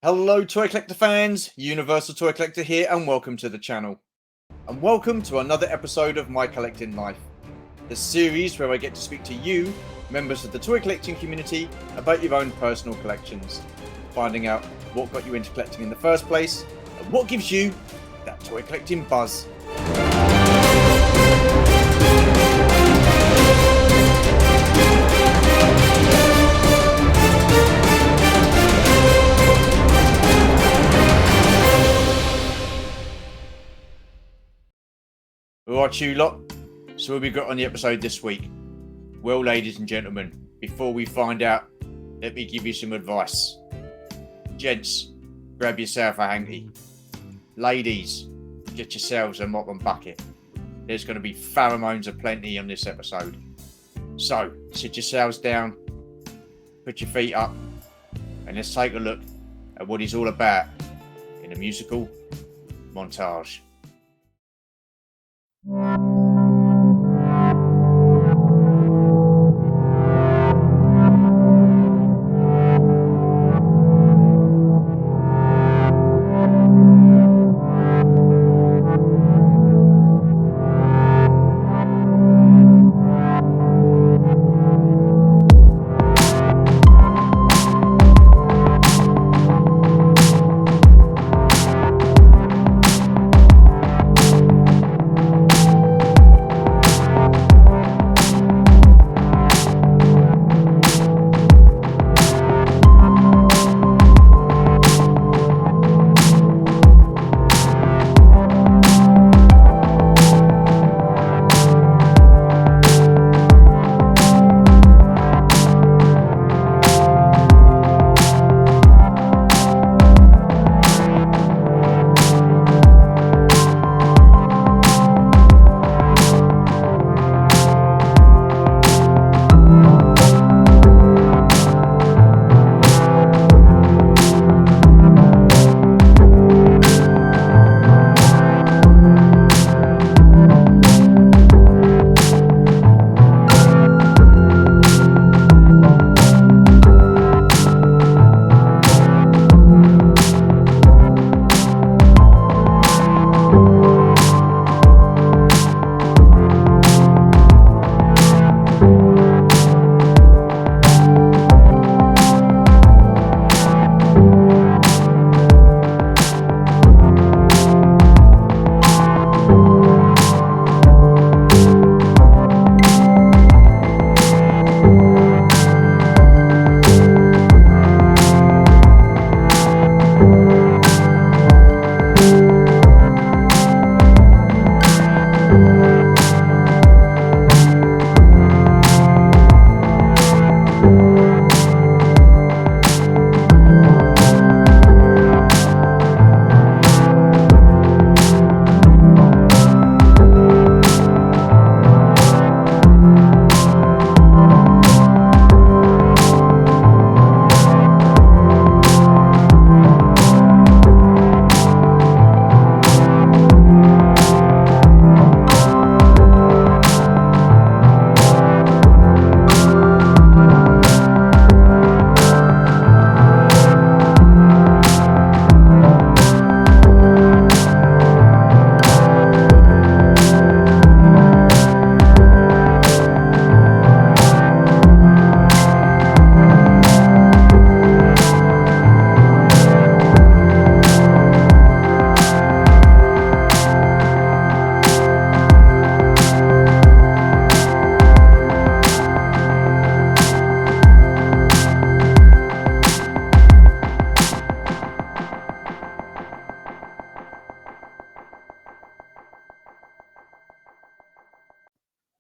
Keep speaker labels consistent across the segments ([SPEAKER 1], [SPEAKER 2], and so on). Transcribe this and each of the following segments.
[SPEAKER 1] Hello Toy Collector fans, Universal Toy Collector here and welcome to the channel. And welcome to another episode of My Collecting Life, the series where I get to speak to you, members of the toy collecting community, about your own personal collections, finding out what got you into collecting in the first place and what gives you that toy collecting buzz. Alright you lot, so what we got on the episode this week? Well ladies and gentlemen, before we find out, let me give you some advice. Gents, grab yourself a hanky. Ladies, get yourselves a mop and bucket. There's going to be pheromones aplenty on this episode. So, sit yourselves down, put your feet up, and let's take a look at what he's all about in a musical montage.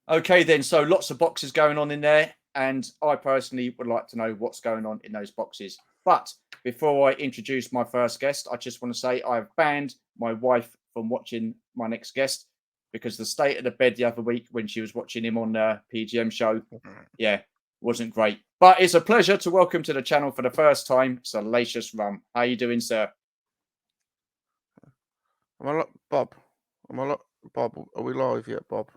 [SPEAKER 1] Okay then, so lots of boxes going on in there, and I personally would like to know what's going on in those boxes. But before I introduce my first guest, I just want to say I've banned my wife from watching my next guest because the state of the bed the other week when she was watching him on the PGM show, wasn't great. But it's a pleasure to welcome to the channel for the first time, Salacious Rum. How you doing, sir?
[SPEAKER 2] Bob, are we live yet, Bob?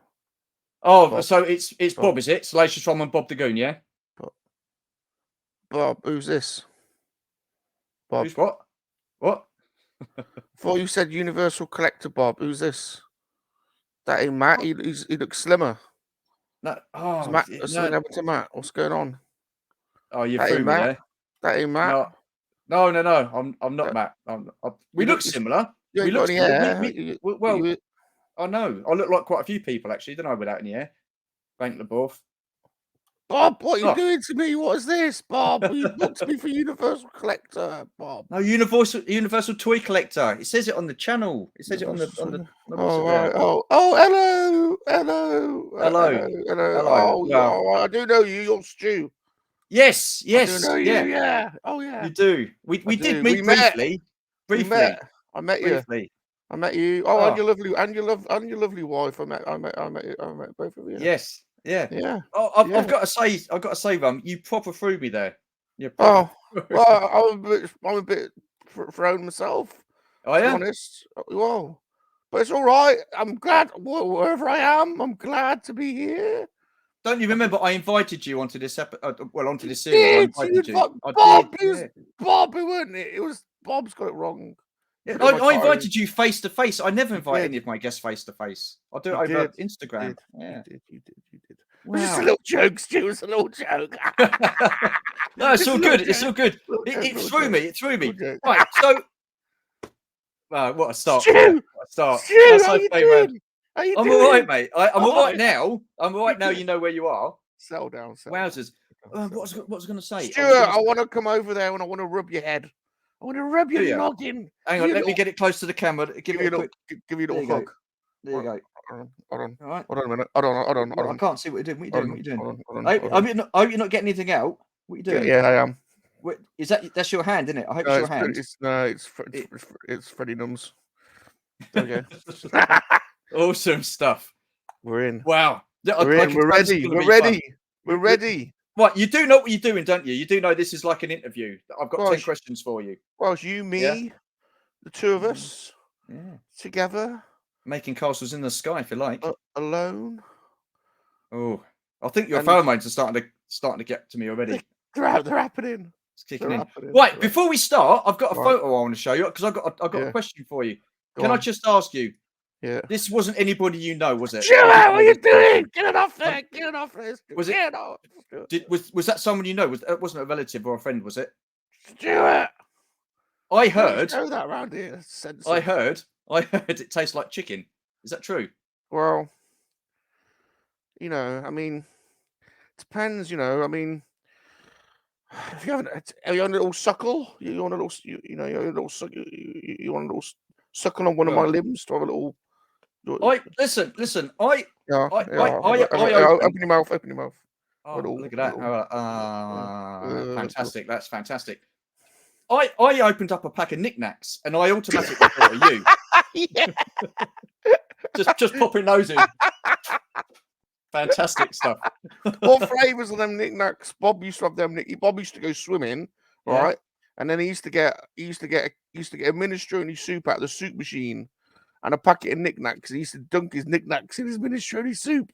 [SPEAKER 1] Oh, Bob. So it's Bob, is it? Salacious Rum and Bob the Goon, yeah?
[SPEAKER 2] Bob, who's this? Bob.
[SPEAKER 1] Who's what? What?
[SPEAKER 2] Thought you said Universal Collector Bob. Who's this? That ain't Matt. He looks slimmer.
[SPEAKER 1] No.
[SPEAKER 2] Is
[SPEAKER 1] Oh,
[SPEAKER 2] Matt? Has something
[SPEAKER 1] no.
[SPEAKER 2] happened to Matt? What's going on?
[SPEAKER 1] Oh, you
[SPEAKER 2] That
[SPEAKER 1] threw
[SPEAKER 2] ain't
[SPEAKER 1] me
[SPEAKER 2] Matt.
[SPEAKER 1] there.
[SPEAKER 2] That ain't Matt.
[SPEAKER 1] No. No. I'm not
[SPEAKER 2] That-
[SPEAKER 1] Matt. We look similar.
[SPEAKER 2] You
[SPEAKER 1] We
[SPEAKER 2] ain't
[SPEAKER 1] look
[SPEAKER 2] got any
[SPEAKER 1] similar.
[SPEAKER 2] hair.
[SPEAKER 1] Well, I know. I look like quite a few people actually. Don't know without any hair. Thank the both.
[SPEAKER 2] Bob, what are you
[SPEAKER 1] Oh,
[SPEAKER 2] doing to me? What is this, Bob? You booked me for Universal Collector, Bob.
[SPEAKER 1] no, Universal Toy Collector. It says it on the channel. It says it on the what's
[SPEAKER 2] Oh
[SPEAKER 1] it there?
[SPEAKER 2] right. Hello.
[SPEAKER 1] Hello.
[SPEAKER 2] Oh,
[SPEAKER 1] Well,
[SPEAKER 2] I do know you. You're Stu.
[SPEAKER 1] yes,
[SPEAKER 2] I do know you.
[SPEAKER 1] yeah,
[SPEAKER 2] Yeah. Oh yeah.
[SPEAKER 1] you do. We
[SPEAKER 2] I
[SPEAKER 1] did
[SPEAKER 2] do.
[SPEAKER 1] meet
[SPEAKER 2] We met.
[SPEAKER 1] briefly.
[SPEAKER 2] I met you.
[SPEAKER 1] Briefly.
[SPEAKER 2] I met you. Oh, and
[SPEAKER 1] Oh,
[SPEAKER 2] your lovely wife. I met both of you.
[SPEAKER 1] yes, yeah.
[SPEAKER 2] Yeah.
[SPEAKER 1] Oh,
[SPEAKER 2] Yeah.
[SPEAKER 1] I've got to say, you proper threw me there. You proper.
[SPEAKER 2] Oh, well, I'm a bit thrown myself,
[SPEAKER 1] Oh
[SPEAKER 2] to be
[SPEAKER 1] yeah.
[SPEAKER 2] honest. Well, but it's all right. I'm glad wherever I am. I'm glad to be here.
[SPEAKER 1] Don't you remember I invited you onto this onto this series? I
[SPEAKER 2] Did
[SPEAKER 1] invited you. I
[SPEAKER 2] Bob?
[SPEAKER 1] did.
[SPEAKER 2] It was
[SPEAKER 1] Yeah.
[SPEAKER 2] Bob, it wasn't it? It was Bob's got it wrong.
[SPEAKER 1] Yeah,
[SPEAKER 2] Put it in my
[SPEAKER 1] I
[SPEAKER 2] diary.
[SPEAKER 1] invited you face to face. I never
[SPEAKER 2] You
[SPEAKER 1] invite
[SPEAKER 2] did.
[SPEAKER 1] any of my guests face to face. I'll do it
[SPEAKER 2] You
[SPEAKER 1] over
[SPEAKER 2] did.
[SPEAKER 1] Instagram.
[SPEAKER 2] You
[SPEAKER 1] Yeah.
[SPEAKER 2] did. You did. It was just a
[SPEAKER 1] Wow.
[SPEAKER 2] little joke, Stu. It was a little joke.
[SPEAKER 1] No, it's
[SPEAKER 2] Just a
[SPEAKER 1] all
[SPEAKER 2] little
[SPEAKER 1] good. It's
[SPEAKER 2] joke.
[SPEAKER 1] all good.
[SPEAKER 2] Little joke,
[SPEAKER 1] It
[SPEAKER 2] little
[SPEAKER 1] threw
[SPEAKER 2] joke,
[SPEAKER 1] me. It threw
[SPEAKER 2] little
[SPEAKER 1] me.
[SPEAKER 2] joke.
[SPEAKER 1] Right. So, what a start for you.
[SPEAKER 2] Stu,
[SPEAKER 1] What a start.
[SPEAKER 2] Stu,
[SPEAKER 1] That's
[SPEAKER 2] how you
[SPEAKER 1] okay, man.
[SPEAKER 2] doing? How you
[SPEAKER 1] I'm all right,
[SPEAKER 2] doing?
[SPEAKER 1] mate. I'm all right now. I'm all
[SPEAKER 2] You
[SPEAKER 1] right now.
[SPEAKER 2] good?
[SPEAKER 1] You know where you are.
[SPEAKER 2] Settle down.
[SPEAKER 1] Wowzers. What was I going to say? I was
[SPEAKER 2] Stuart,
[SPEAKER 1] going
[SPEAKER 2] I
[SPEAKER 1] to
[SPEAKER 2] want to come over there and I want to rub your head. I want to rub your
[SPEAKER 1] do you?
[SPEAKER 2] noggin.
[SPEAKER 1] Hang on. Let me get it close to the camera. Give it a quick.
[SPEAKER 2] Give you a
[SPEAKER 1] There
[SPEAKER 2] little
[SPEAKER 1] you go.
[SPEAKER 2] hug.
[SPEAKER 1] There you go.
[SPEAKER 2] Hold on.
[SPEAKER 1] All right.
[SPEAKER 2] Hold on a minute. Hold
[SPEAKER 1] What? I
[SPEAKER 2] on.
[SPEAKER 1] can't see what you're doing. What are you doing?
[SPEAKER 2] Hold
[SPEAKER 1] I
[SPEAKER 2] on.
[SPEAKER 1] hope you're not getting anything out. What are you doing?
[SPEAKER 2] Yeah, I am.
[SPEAKER 1] What, is that's your hand, isn't it? I hope
[SPEAKER 2] No,
[SPEAKER 1] it's your hand.
[SPEAKER 2] it's Freddie Nums. There we go.
[SPEAKER 1] Awesome stuff.
[SPEAKER 2] We're in.
[SPEAKER 1] Wow. Yeah,
[SPEAKER 2] We're in. We're ready. We're ready. We're ready.
[SPEAKER 1] What, you do know what you're doing, don't you? You do know this is like an interview. I've got
[SPEAKER 2] Well,
[SPEAKER 1] 10 questions for you.
[SPEAKER 2] Well, it's you,
[SPEAKER 1] Yeah.
[SPEAKER 2] me, the two of us
[SPEAKER 1] Yeah.
[SPEAKER 2] together,
[SPEAKER 1] Making castles in the sky, if you like.
[SPEAKER 2] alone.
[SPEAKER 1] Oh, I think your
[SPEAKER 2] And
[SPEAKER 1] pheromones are starting to get to me already.
[SPEAKER 2] they're happening.
[SPEAKER 1] It's kicking
[SPEAKER 2] They're
[SPEAKER 1] in.
[SPEAKER 2] happening.
[SPEAKER 1] Right, before we start, I've got a
[SPEAKER 2] Right.
[SPEAKER 1] photo I want to show you because I've got a question for you. Can I just ask you?
[SPEAKER 2] Yeah.
[SPEAKER 1] This wasn't anybody you know, was it?
[SPEAKER 2] Stuart, what are you doing? Get it off there. Get it off there.
[SPEAKER 1] Was it?
[SPEAKER 2] Get it off.
[SPEAKER 1] Was that someone you know? Wasn't a relative or a friend, was it?
[SPEAKER 2] Stuart.
[SPEAKER 1] I heard.
[SPEAKER 2] Show that around here.
[SPEAKER 1] I heard it tastes like chicken. Is that true?
[SPEAKER 2] Well, I mean, depends. I mean, if you haven't, are you on a little suckle? You want a little, you're a little suck. You want a little suckle on one of my limbs to have a little.
[SPEAKER 1] Listen.
[SPEAKER 2] Yeah. Open your mouth. Open your mouth.
[SPEAKER 1] Oh, look at that! Fantastic! That's fantastic. I opened up a pack of knickknacks and I automatically thought of you.
[SPEAKER 2] Yeah.
[SPEAKER 1] just popping those in. Fantastic stuff.
[SPEAKER 2] What flavors of them knickknacks? Bob used to have them. Bob used to go swimming, right? And then he used to get a minestrone soup out of the soup machine and a packet of knickknacks. He used to dunk his knickknacks in his minestrone soup.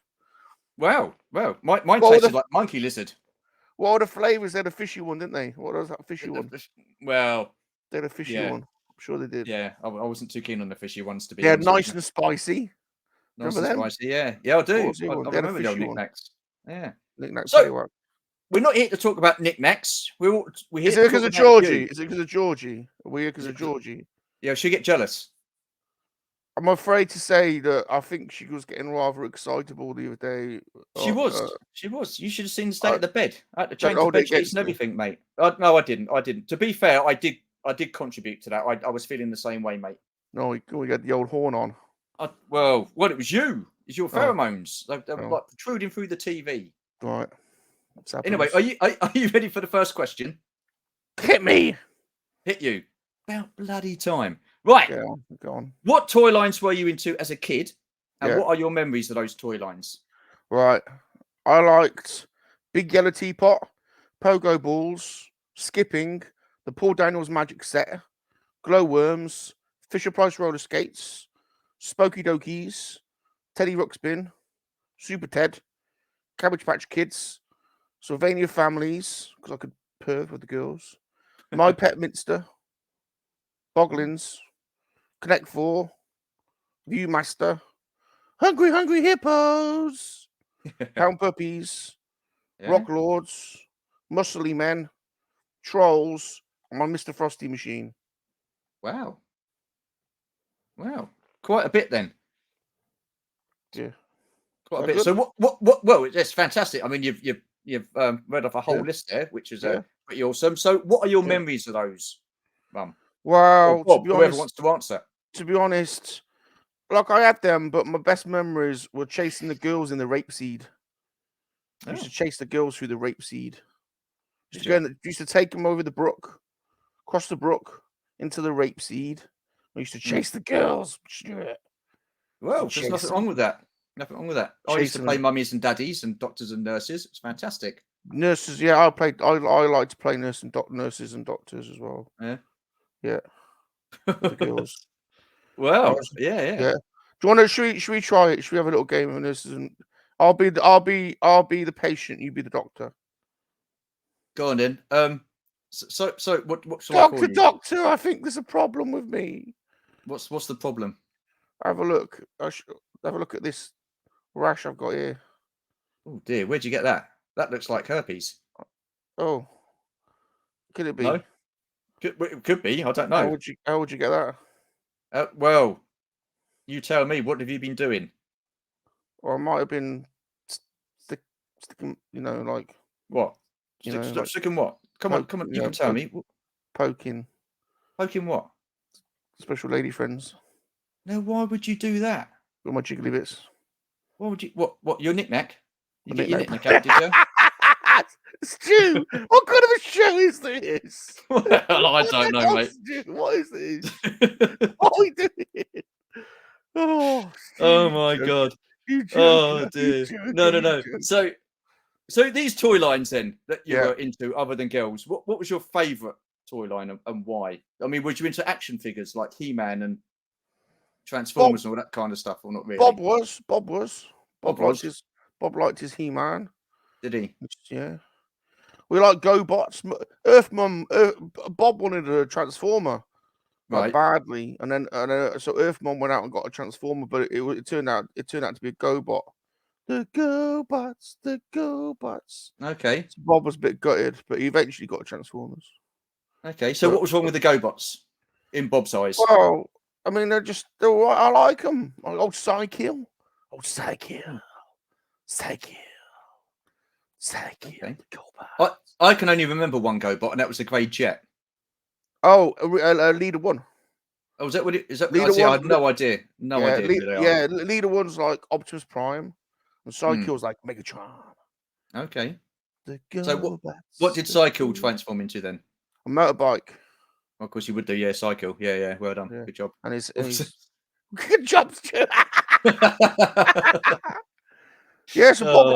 [SPEAKER 1] Wow. Well, mine tasted like monkey lizard.
[SPEAKER 2] What are the flavors? They had a fishy one, didn't they? What was that fishy one?
[SPEAKER 1] Well,
[SPEAKER 2] they had a fishy one. I'm sure they did.
[SPEAKER 1] Yeah, I wasn't too keen on the fishy ones to be.
[SPEAKER 2] Yeah, nice and spicy.
[SPEAKER 1] Nice and spicy. Yeah, I do. I remember the old knickknacks. Yeah,
[SPEAKER 2] knickknacks.
[SPEAKER 1] So we're not here to talk about knickknacks. We're here.
[SPEAKER 2] Is it because of Georgie? Is it because of Georgie? Are we here because of Georgie?
[SPEAKER 1] Yeah, she'll get jealous.
[SPEAKER 2] I'm afraid to say that I think she was getting rather excitable the other day.
[SPEAKER 1] She was. You should have seen the state of the bed. I had to change the bed sheets and everything, mate. No, I didn't. To be fair, I did contribute to that. I was feeling the same way, mate.
[SPEAKER 2] No, we got the old horn on.
[SPEAKER 1] It was you. It's your pheromones. They're like protruding through the TV.
[SPEAKER 2] Right.
[SPEAKER 1] Anyway, are you ready for the first question?
[SPEAKER 2] Hit me.
[SPEAKER 1] Hit you. About bloody time. Right.
[SPEAKER 2] Yeah, go on.
[SPEAKER 1] What toy lines were you into as a kid? And what are your memories of those toy lines?
[SPEAKER 2] Right. I liked Big Yellow Teapot, Pogo Balls, Skipping, the Paul Daniels Magic Set, Glowworms, Fisher Price Roller Skates, Spooky Dokies, Teddy Ruxpin, Super Ted, Cabbage Patch Kids, Sylvania Families, because I could perv with the girls, My Pet Minster, Boglins, Connect 4, Viewmaster, Hungry Hippos, Pound Puppies,
[SPEAKER 1] Yeah.
[SPEAKER 2] Rock Lords, Muscly Men, Trolls, and my Mr. Frosty machine.
[SPEAKER 1] Wow. Wow. Quite a bit then.
[SPEAKER 2] Yeah.
[SPEAKER 1] Quite a
[SPEAKER 2] That
[SPEAKER 1] bit.
[SPEAKER 2] good?
[SPEAKER 1] So what? Well, it's fantastic. I mean, you've read off a whole
[SPEAKER 2] Yeah.
[SPEAKER 1] list there, which is
[SPEAKER 2] Yeah.
[SPEAKER 1] pretty awesome. So, what are your
[SPEAKER 2] Yeah.
[SPEAKER 1] memories of those, Mum? Or
[SPEAKER 2] Well,
[SPEAKER 1] Bob, whoever wants to answer.
[SPEAKER 2] to be honest, like I had them, but my best memories were chasing the girls in the rapeseed. I used
[SPEAKER 1] Oh,
[SPEAKER 2] to chase the girls through the rapeseed.
[SPEAKER 1] did you?
[SPEAKER 2] Used to take them over the brook, cross the brook into the rapeseed. I used to
[SPEAKER 1] Mm.
[SPEAKER 2] chase the girls.
[SPEAKER 1] Well, there's nothing wrong with that. Nothing wrong with that. I used to
[SPEAKER 2] Chasing
[SPEAKER 1] play
[SPEAKER 2] them.
[SPEAKER 1] mummies and daddies and doctors and nurses. It's fantastic.
[SPEAKER 2] Nurses, yeah, I like to play nurses and doctors as well.
[SPEAKER 1] Yeah.
[SPEAKER 2] Yeah, with the girls.
[SPEAKER 1] Well,
[SPEAKER 2] Was,
[SPEAKER 1] yeah.
[SPEAKER 2] yeah. Do you want to? Should we try it? Should we have a little game of nurses? And I'll be the patient. You be the doctor.
[SPEAKER 1] Go on then. So what shall I call you?
[SPEAKER 2] Doctor, I think there's a problem with me.
[SPEAKER 1] What's the problem?
[SPEAKER 2] Have a look. Have a look at this rash I've got here.
[SPEAKER 1] Oh dear, where'd you get that? That looks like herpes.
[SPEAKER 2] Oh, could it be?
[SPEAKER 1] No, it could be. I don't know.
[SPEAKER 2] How would you get that?
[SPEAKER 1] Well, you tell me. What have you been doing?
[SPEAKER 2] Or I might have been sticking, like
[SPEAKER 1] What?
[SPEAKER 2] like
[SPEAKER 1] Sticking what? Come on. You can tell me.
[SPEAKER 2] Poking
[SPEAKER 1] Poking what?
[SPEAKER 2] special lady friends
[SPEAKER 1] No, why would you do that?
[SPEAKER 2] with my jiggly bits.
[SPEAKER 1] Why would you? What? Your knick-knack? You
[SPEAKER 2] My
[SPEAKER 1] get your
[SPEAKER 2] knick-knack.
[SPEAKER 1] knick-knack out, did you?
[SPEAKER 2] Stu, what kind of a show is this?
[SPEAKER 1] Well, I don't know, mate.
[SPEAKER 2] Stu, what is this? What are we doing? Oh, Stu,
[SPEAKER 1] Oh my god.
[SPEAKER 2] you joker,
[SPEAKER 1] Oh
[SPEAKER 2] you
[SPEAKER 1] dear.
[SPEAKER 2] joker,
[SPEAKER 1] No.
[SPEAKER 2] you joker.
[SPEAKER 1] So these toy lines then that you
[SPEAKER 2] Yeah.
[SPEAKER 1] were into, other than girls, what was your favourite toy line and why? I mean, were you into action figures like He-Man and Transformers and all that kind of stuff, or not really?
[SPEAKER 2] Bob was. Bob
[SPEAKER 1] was?
[SPEAKER 2] liked his He-Man.
[SPEAKER 1] Did he?
[SPEAKER 2] Yeah. We like GoBots. Earth Mum. Bob wanted a Transformer,
[SPEAKER 1] Right.
[SPEAKER 2] badly, and then so Earth Mum went out and got a Transformer, but it turned out to be a GoBot. The GoBots.
[SPEAKER 1] Okay.
[SPEAKER 2] So Bob was a bit gutted, but he eventually got Transformers.
[SPEAKER 1] Okay. So what was wrong with the GoBots in Bob's eyes?
[SPEAKER 2] Well, I mean, they're all right. I like them. Old Psykill.
[SPEAKER 1] Okay.
[SPEAKER 2] GoBot.
[SPEAKER 1] I can only remember one GoBot, and that was the Grey Jet.
[SPEAKER 2] Oh, Leader One.
[SPEAKER 1] Oh, is that what it is? That
[SPEAKER 2] Leader
[SPEAKER 1] I
[SPEAKER 2] One.
[SPEAKER 1] had no idea. No idea who they are.
[SPEAKER 2] Leader One's like Optimus Prime, and Psykill's like Megatron.
[SPEAKER 1] Okay.
[SPEAKER 2] The
[SPEAKER 1] So what did Cycle transform into then?
[SPEAKER 2] A motorbike.
[SPEAKER 1] Of course you would do, yeah, Cycle. Yeah. Well done.
[SPEAKER 2] Yeah.
[SPEAKER 1] Good job.
[SPEAKER 2] And his good job, Stu. Yeah, so Bob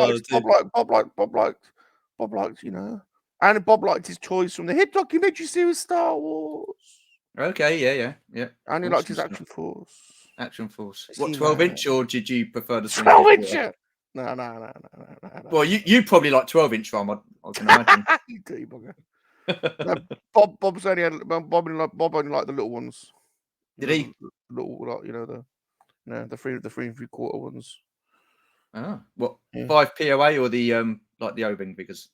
[SPEAKER 2] liked, and Bob liked his toys from the hit documentary series Star Wars.
[SPEAKER 1] Okay, yeah.
[SPEAKER 2] And he liked his Action Force.
[SPEAKER 1] Action Force.
[SPEAKER 2] His
[SPEAKER 1] What,
[SPEAKER 2] He-Man.
[SPEAKER 1] 12-inch, or did you prefer the
[SPEAKER 2] 12-inch? No.
[SPEAKER 1] Well, you probably like 12-inch RAM, I can imagine.
[SPEAKER 2] You dirty bugger. No, Bob only liked the little ones.
[SPEAKER 1] Did he?
[SPEAKER 2] Little, like, the 3 3/4 ones.
[SPEAKER 1] Oh, what?
[SPEAKER 2] Yeah.
[SPEAKER 1] 5 POA or the like the O-ring figures?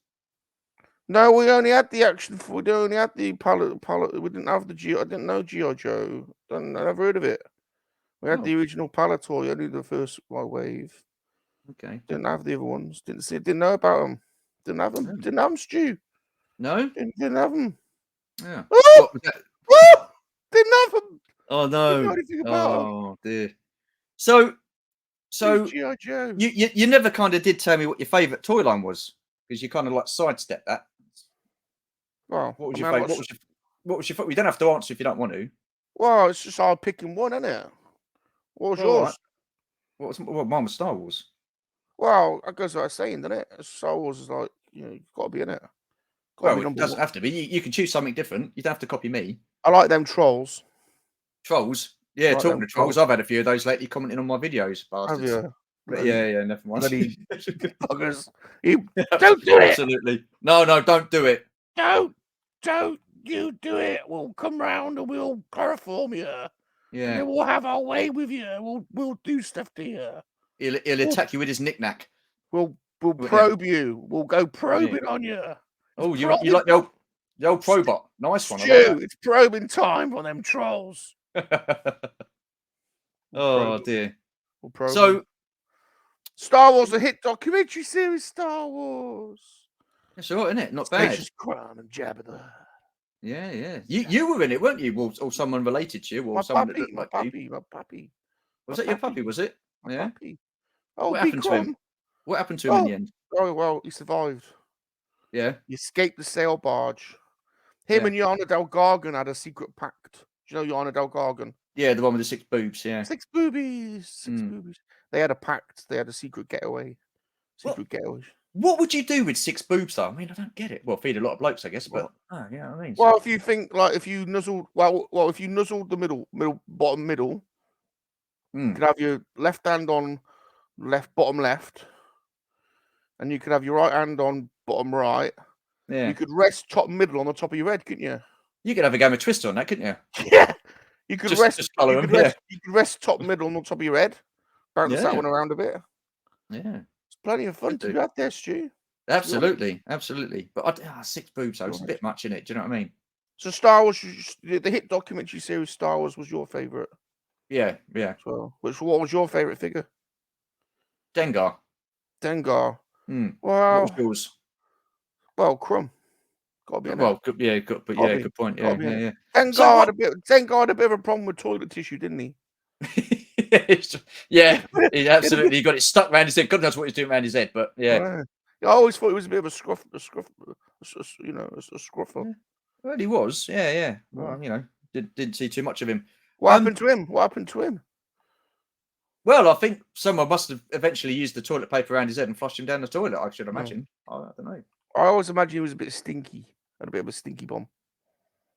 [SPEAKER 2] No, we only had the Action Force. We only had the palette. We didn't have the I didn't know G.I. Joe. I never heard of it. We had the original palette toy, only the first wave.
[SPEAKER 1] Okay.
[SPEAKER 2] Didn't have the other ones. Didn't know about them. Didn't have them.
[SPEAKER 1] No.
[SPEAKER 2] Didn't have them, Stu.
[SPEAKER 1] No?
[SPEAKER 2] Didn't have them.
[SPEAKER 1] Yeah.
[SPEAKER 2] Oh!
[SPEAKER 1] What was that?
[SPEAKER 2] Oh! Didn't have them.
[SPEAKER 1] Oh no.
[SPEAKER 2] Didn't know anything about them.
[SPEAKER 1] Oh dear. So
[SPEAKER 2] G.I. Joe.
[SPEAKER 1] you never kind of did tell me what your favourite toy line was, because you kind of like sidestepped that.
[SPEAKER 2] Well,
[SPEAKER 1] What was your favourite? What was your? You don't have to answer if you don't want to.
[SPEAKER 2] Well, it's just hard picking one, isn't it? What was yours?
[SPEAKER 1] Right. Mine was Star Wars.
[SPEAKER 2] Well, that goes without saying, doesn't it? Star Wars is like, you've got to be in it.
[SPEAKER 1] Well, it doesn't have to be. You can choose something different. You don't have to copy me.
[SPEAKER 2] I like them trolls.
[SPEAKER 1] Trolls. Yeah,
[SPEAKER 2] Like
[SPEAKER 1] talking to trolls. I've had a few of those lately commenting on my videos. Bastards.
[SPEAKER 2] Have you?
[SPEAKER 1] But yeah, never mind.
[SPEAKER 2] Bloody buggers. Don't do it.
[SPEAKER 1] Absolutely. No, don't do it.
[SPEAKER 2] Don't. you do it. We'll come round and we'll chloroform you. And
[SPEAKER 1] Yeah.
[SPEAKER 2] then we'll have our way with you. We'll do stuff to you.
[SPEAKER 1] He'll attack you with his knick-knack.
[SPEAKER 2] We'll
[SPEAKER 1] won't you?
[SPEAKER 2] probe you. We'll go
[SPEAKER 1] Yeah.
[SPEAKER 2] probing on you.
[SPEAKER 1] Oh,
[SPEAKER 2] It's
[SPEAKER 1] you like the old probot? Nice one. I
[SPEAKER 2] Stu, it's probing time for them trolls.
[SPEAKER 1] like that.
[SPEAKER 2] We'll
[SPEAKER 1] Oh
[SPEAKER 2] probe 'em.
[SPEAKER 1] dear.
[SPEAKER 2] We'll probe 'em.
[SPEAKER 1] So
[SPEAKER 2] Star Wars, a hit documentary series. Star Wars.
[SPEAKER 1] that's all right, isn't it? Not bad.
[SPEAKER 2] Salacious Crime and Jabba the Hutt.
[SPEAKER 1] Yeah, yeah. You were in it, weren't you? Or someone related to you, or
[SPEAKER 2] My
[SPEAKER 1] someone
[SPEAKER 2] puppy,
[SPEAKER 1] that looked
[SPEAKER 2] my
[SPEAKER 1] like you.
[SPEAKER 2] puppy.
[SPEAKER 1] Was
[SPEAKER 2] My
[SPEAKER 1] it your puppy? Was it?
[SPEAKER 2] My
[SPEAKER 1] Yeah.
[SPEAKER 2] puppy. Oh,
[SPEAKER 1] What
[SPEAKER 2] Big
[SPEAKER 1] happened to him?
[SPEAKER 2] Crumb.
[SPEAKER 1] What happened to him in the end?
[SPEAKER 2] Oh, well, he survived.
[SPEAKER 1] Yeah.
[SPEAKER 2] He escaped the sail barge. Him
[SPEAKER 1] Yeah.
[SPEAKER 2] and Yana Del Gargan had a secret pact. Do you know Yana Del Gargan?
[SPEAKER 1] Yeah, the one with the 6 boobs. Yeah.
[SPEAKER 2] 6 boobies. 6
[SPEAKER 1] Mm.
[SPEAKER 2] boobies. They had a pact. They had a secret getaway. Secret getaway.
[SPEAKER 1] What would you do with 6 boobs, though? I mean, I don't get it. Well, feed a lot of blokes, I guess. But yeah, I mean.
[SPEAKER 2] Well, if you think like if you nuzzled, if you nuzzled the bottom middle, you could have your left hand on bottom left, and you could have your right hand on bottom right.
[SPEAKER 1] Yeah.
[SPEAKER 2] You could rest top middle on the top of your head, couldn't you?
[SPEAKER 1] You could have a game of Twister on that, couldn't you?
[SPEAKER 2] Yeah. You could rest.
[SPEAKER 1] Just colour
[SPEAKER 2] You
[SPEAKER 1] them.
[SPEAKER 2] could
[SPEAKER 1] Yeah.
[SPEAKER 2] rest. You could rest top middle on the top of your head. Bounce that one around a bit.
[SPEAKER 1] Yeah.
[SPEAKER 2] It's plenty of fun to do out there, Stu.
[SPEAKER 1] Absolutely, absolutely. But 6 boobs, though, it's a bit much in it. Do you know what I mean?
[SPEAKER 2] So Star Wars, the hit documentary series Star Wars was your favorite.
[SPEAKER 1] Yeah, yeah.
[SPEAKER 2] So, what was your favorite figure?
[SPEAKER 1] Dengar.
[SPEAKER 2] Dengar.
[SPEAKER 1] What
[SPEAKER 2] Well,
[SPEAKER 1] was yours?
[SPEAKER 2] well, Crumb. Got to be in
[SPEAKER 1] Well, good, yeah, good, but yeah, good point. Yeah, yeah.
[SPEAKER 2] Dengar had a bit of a problem with toilet tissue, didn't he?
[SPEAKER 1] Yeah, he absolutely. He got it stuck around his head. God knows what he's doing around his head, but yeah.
[SPEAKER 2] I always thought he was a bit of a scruffer. A scruffer.
[SPEAKER 1] Well, he was. Yeah, yeah. Well, you know, didn't see too much of him.
[SPEAKER 2] What happened to him? What happened to him?
[SPEAKER 1] Well, I think someone must have eventually used the toilet paper around his head and flushed him down the toilet. I should imagine. I don't know.
[SPEAKER 2] I always imagine he was a bit stinky. Had a bit of a stinky bomb.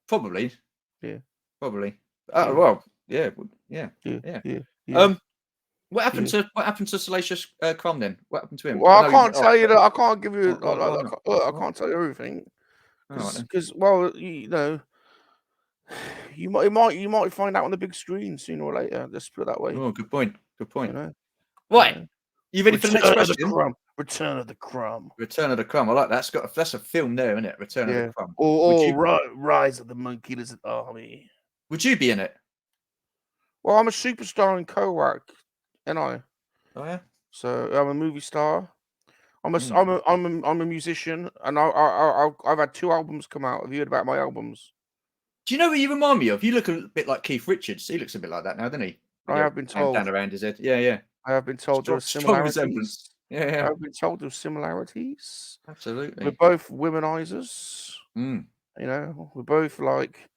[SPEAKER 1] Probably.
[SPEAKER 2] Yeah.
[SPEAKER 1] Probably. Well, yeah. What happened to Salacious Crumb then? What happened to him?
[SPEAKER 2] Well, I can't tell you that. I can't give you. I can't tell you everything because you know, you might find out on the big screen sooner or later. Let's put it that way.
[SPEAKER 1] Oh, good point. Good point.
[SPEAKER 2] You know?
[SPEAKER 1] Right. You ready for the next question?
[SPEAKER 2] Return of the Crumb.
[SPEAKER 1] Return of the Crumb. I like that. That's a film there, isn't it? Return of the Crumb.
[SPEAKER 2] Or Rise of the Monkey Lizard Army.
[SPEAKER 1] Would you be in it?
[SPEAKER 2] Well, I'm a superstar in Kowak, and I.
[SPEAKER 1] Oh yeah.
[SPEAKER 2] So I'm a movie star. I'm a musician, and I've had 2 albums come out. Have you heard about my albums?
[SPEAKER 1] Do you know what you remind me of? You look a bit like Keith Richards. He looks a bit like that now, doesn't he?
[SPEAKER 2] I have been told.
[SPEAKER 1] Down around his head. Yeah, yeah.
[SPEAKER 2] I have been told there are similarities.
[SPEAKER 1] Resemblance. Yeah.
[SPEAKER 2] I've been told there's similarities.
[SPEAKER 1] Absolutely.
[SPEAKER 2] We're both womanizers.
[SPEAKER 1] You
[SPEAKER 2] know, we're both like,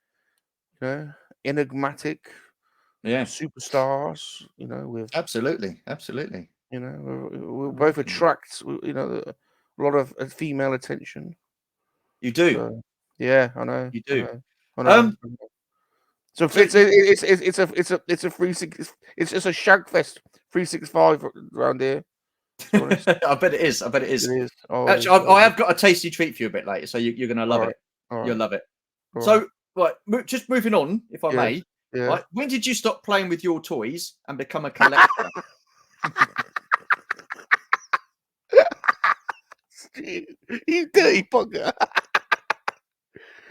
[SPEAKER 2] enigmatic.
[SPEAKER 1] Yeah.
[SPEAKER 2] Superstars. You know, with
[SPEAKER 1] absolutely.
[SPEAKER 2] You know, we both attract. A lot of female attention.
[SPEAKER 1] You do.
[SPEAKER 2] So, yeah, I know.
[SPEAKER 1] You do.
[SPEAKER 2] I know. So it's a 360. It's just a shag fest 365 around here.
[SPEAKER 1] I bet it is. It is.
[SPEAKER 2] Oh,
[SPEAKER 1] actually, I have got a tasty treat for you a bit later, so you're going to love it. You'll love it. So, right, just moving on, if I may.
[SPEAKER 2] Yeah.
[SPEAKER 1] Right, when did you stop playing with your toys and become a collector?
[SPEAKER 2] You dirty bugger.